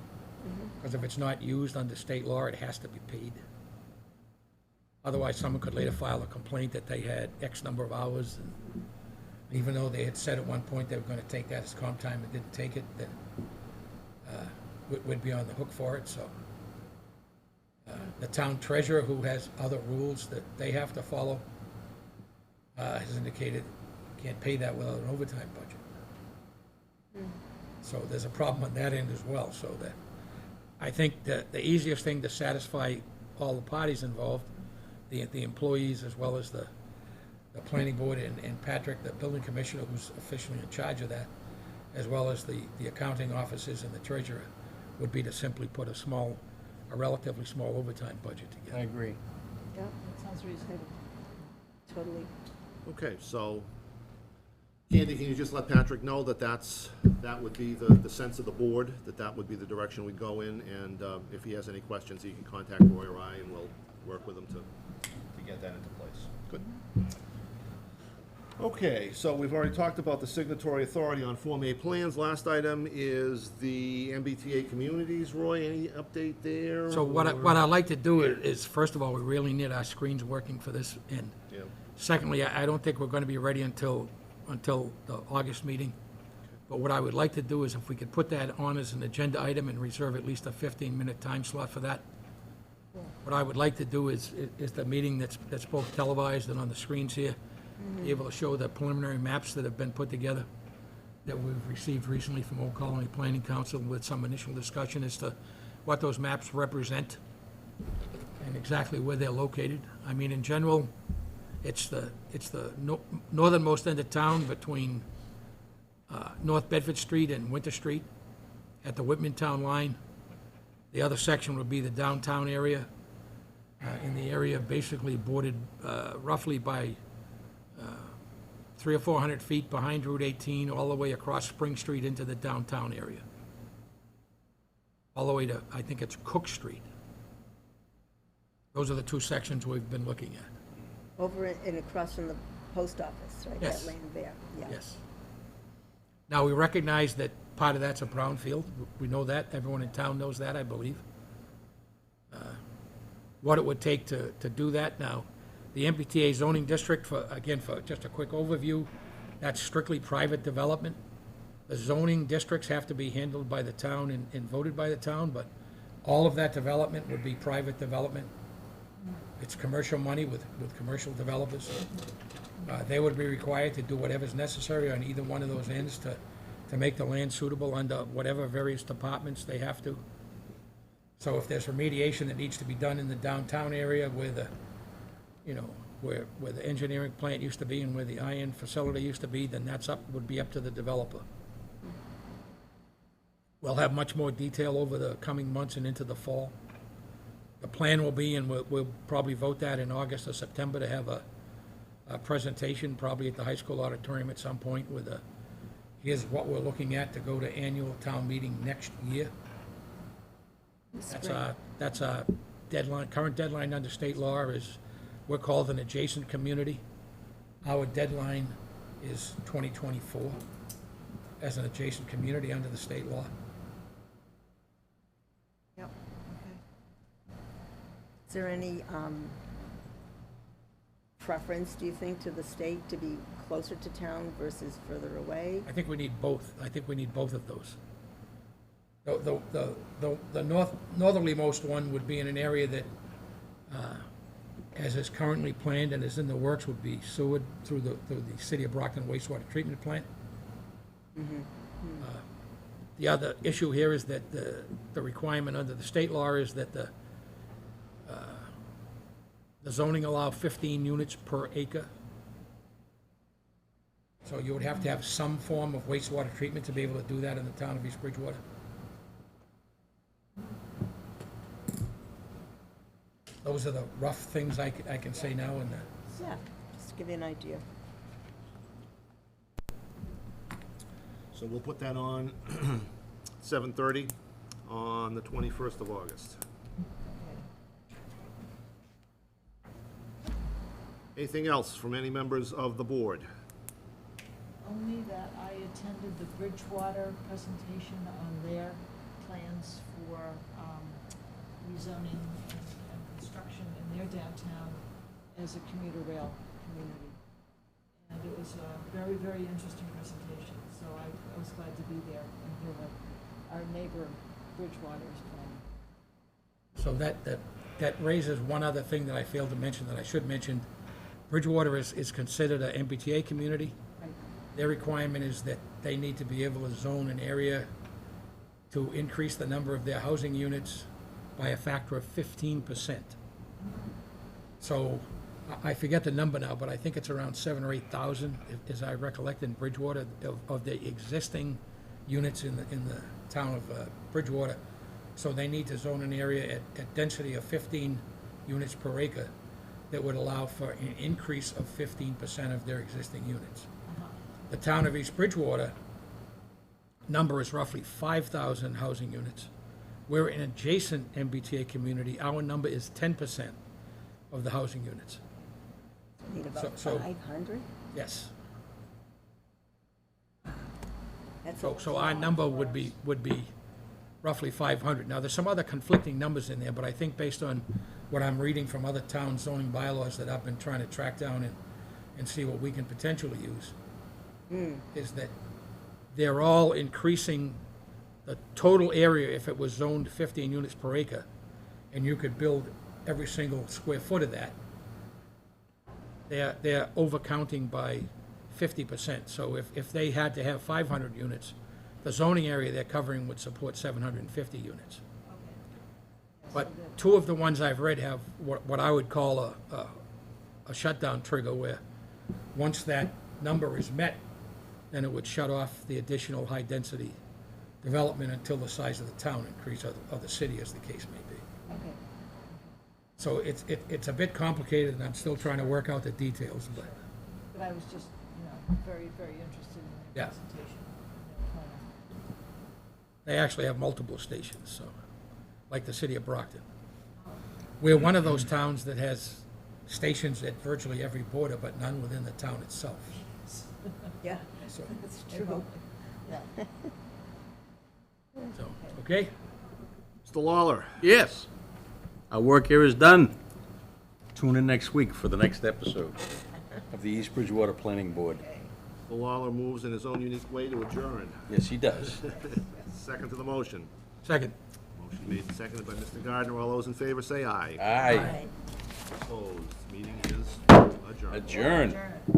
B: Because if it's not used under state law, it has to be paid. Otherwise, someone could later file a complaint that they had X number of hours, and even though they had said at one point they were gonna take that as comp time and didn't take it, then we'd be on the hook for it, so. The town treasurer, who has other rules that they have to follow, has indicated can't pay that without an overtime budget. So there's a problem on that end as well, so that, I think that the easiest thing to satisfy all the parties involved, the employees as well as the planning board and Patrick, the building commissioner who's officially in charge of that, as well as the accounting officers and the treasurer, would be to simply put a relatively small overtime budget
E: I
B: together.
E: agree.
F: Yeah,
D: That sounds reasonable.
F: totally.
A: Okay, so, Candy, can you just let Patrick know that that would be the sense of the board, that would be the direction we'd go in, and if he has any questions, he can contact Roy or I, and we'll work with him to get that into place. Good. Okay, so we've already talked about the signatory authority on Form A plans. Last item is the MBTA communities. Roy, any update there?
B: So what I'd like to do is, first of all, we really need our screens working for this, and
A: Yeah.
B: secondly, I don't think we're gonna be ready until the August meeting. But what I would like to do is if we could put that on as an agenda item and reserve at least a 15-minute time slot for that. What I would like to do is the meeting that's both televised and on the screens here, be able to show the preliminary maps that have been put together that we've received recently from Old Colony Planning Council with some initial discussion as to what those maps represent and exactly where they're located. I mean, in general, it's the northernmost end of town between North Bedford Street and Winter Street at the Whitman Town line. The other section would be the downtown area, in the area basically bordered roughly by 300 or 400 feet behind Route 18, all the way across Spring Street into the downtown area. All the way to, I think it's Cook Street. Those are the two sections we've been looking at.
F: Over and across from the post office, right?
B: Yes.
F: That land there, yeah.
B: Yes. Now, we recognize that part of that's a brownfield. We know that. Everyone in town knows that, I believe. What it would take to do that now, the MBTA zoning district, for just a quick overview, that's strictly private development. The zoning districts have to be handled by the town and voted by the town, but all of that development would be private development. It's commercial money with commercial developers. They would be required to do whatever's necessary on either one of those ends to make the land suitable under whatever various departments they have to. So if there's remediation that needs to be done in the downtown area where the, where the engineering plant used to be and where the iron facility used to be, then would be up to the developer. We'll have much more detail over the coming months and into the fall. The plan will be, and we'll probably vote that in August or September, to have a presentation, probably at the high school auditorium at some point, with here's what we're looking at to go to annual town meeting next year. That's our deadline. Current deadline under state law is, we're called an adjacent community. Our deadline is 2024 as an adjacent community under the state law.
D: Yep, okay.
F: Is there any preference, do you think, to the state to be closer to town versus further away?
B: I think we need both. I think we need both of those. The northerlymost one would be in an area that, as is currently planned and is in the works, would be sewered through the City of Brockton wastewater treatment plant. The other issue here is that the requirement under the state law is that the zoning allow 15 units per acre. So you would have to have some form of wastewater treatment to be able to do that in the town of East Bridgewater. Those are the rough things I can say now, and
F: Yeah, just to give you an idea.
A: So we'll put that on 7:30 on the 21st of August. Anything else from any members of the board?
D: Only that I attended the Bridgewater presentation on their plans for rezoning and construction in their downtown as a commuter rail community. And it was a very, very interesting presentation, so I was glad to be there and hear what our neighbor Bridgewater is planning.
B: so that raises one other thing that I failed to mention that I should mention. Bridgewater is considered an MBTA community.
F: Right.
B: Their requirement is that they need to be able to zone an area to increase the number of their housing units by a factor of 15%. So, I forget the number now, but I think it's around 7,000 or 8,000, as I recollect, in Bridgewater, of the existing units in the town of Bridgewater. So they need to zone an area at density of 15 units per acre that would allow for an increase of 15% of their existing units. The town of East Bridgewater number is roughly 5,000 housing units. We're an adjacent MBTA community, our number is 10% of the housing units.
F: Need about
B: So-
F: 500?
B: Yes.
F: That's
B: So our number would be roughly 500. Now, there's some other conflicting numbers in there, but I think based on what I'm reading from other town zoning bylaws that I've been trying to track down and see what we can potentially use, is that they're all increasing the total area if it was zoned 15 units per acre, and you could build every single square foot of that. They're overcounting by 50%. So if they had to have 500 units, the zoning area they're covering would support 750 units. But two of the ones I've read have what I would call a shutdown trigger, where once that number is met, then it would shut off the additional high-density development until the size of the town increase, or the city, as the case may be.
F: Okay.
D: So
B: it's a bit complicated, and I'm still trying to work out the details, but
D: But I was just, very, very interested in their
B: Yeah.
D: presentation.
B: they actually have multiple stations, so, like the city of Brockton. We're one of those towns that has stations at virtually every border, but none within the town itself.
F: Yeah,
B: So,
F: that's true.
D: Yeah.
B: okay?
A: Mr. Lawler?
E: Yes. Our work here is done. Tune in next week for the next episode of the East Bridgewater Planning Board.
A: Mr. Lawler moves in his own unique way to adjourn.
E: Yes, he does.
A: Second to the motion.
B: Second.
A: Motion made and seconded by Mr. Gardner. All those in favor say aye.
E: Aye.
A: Opposed. Meeting is adjourned.
E: Adjourn.
D: Adjourn.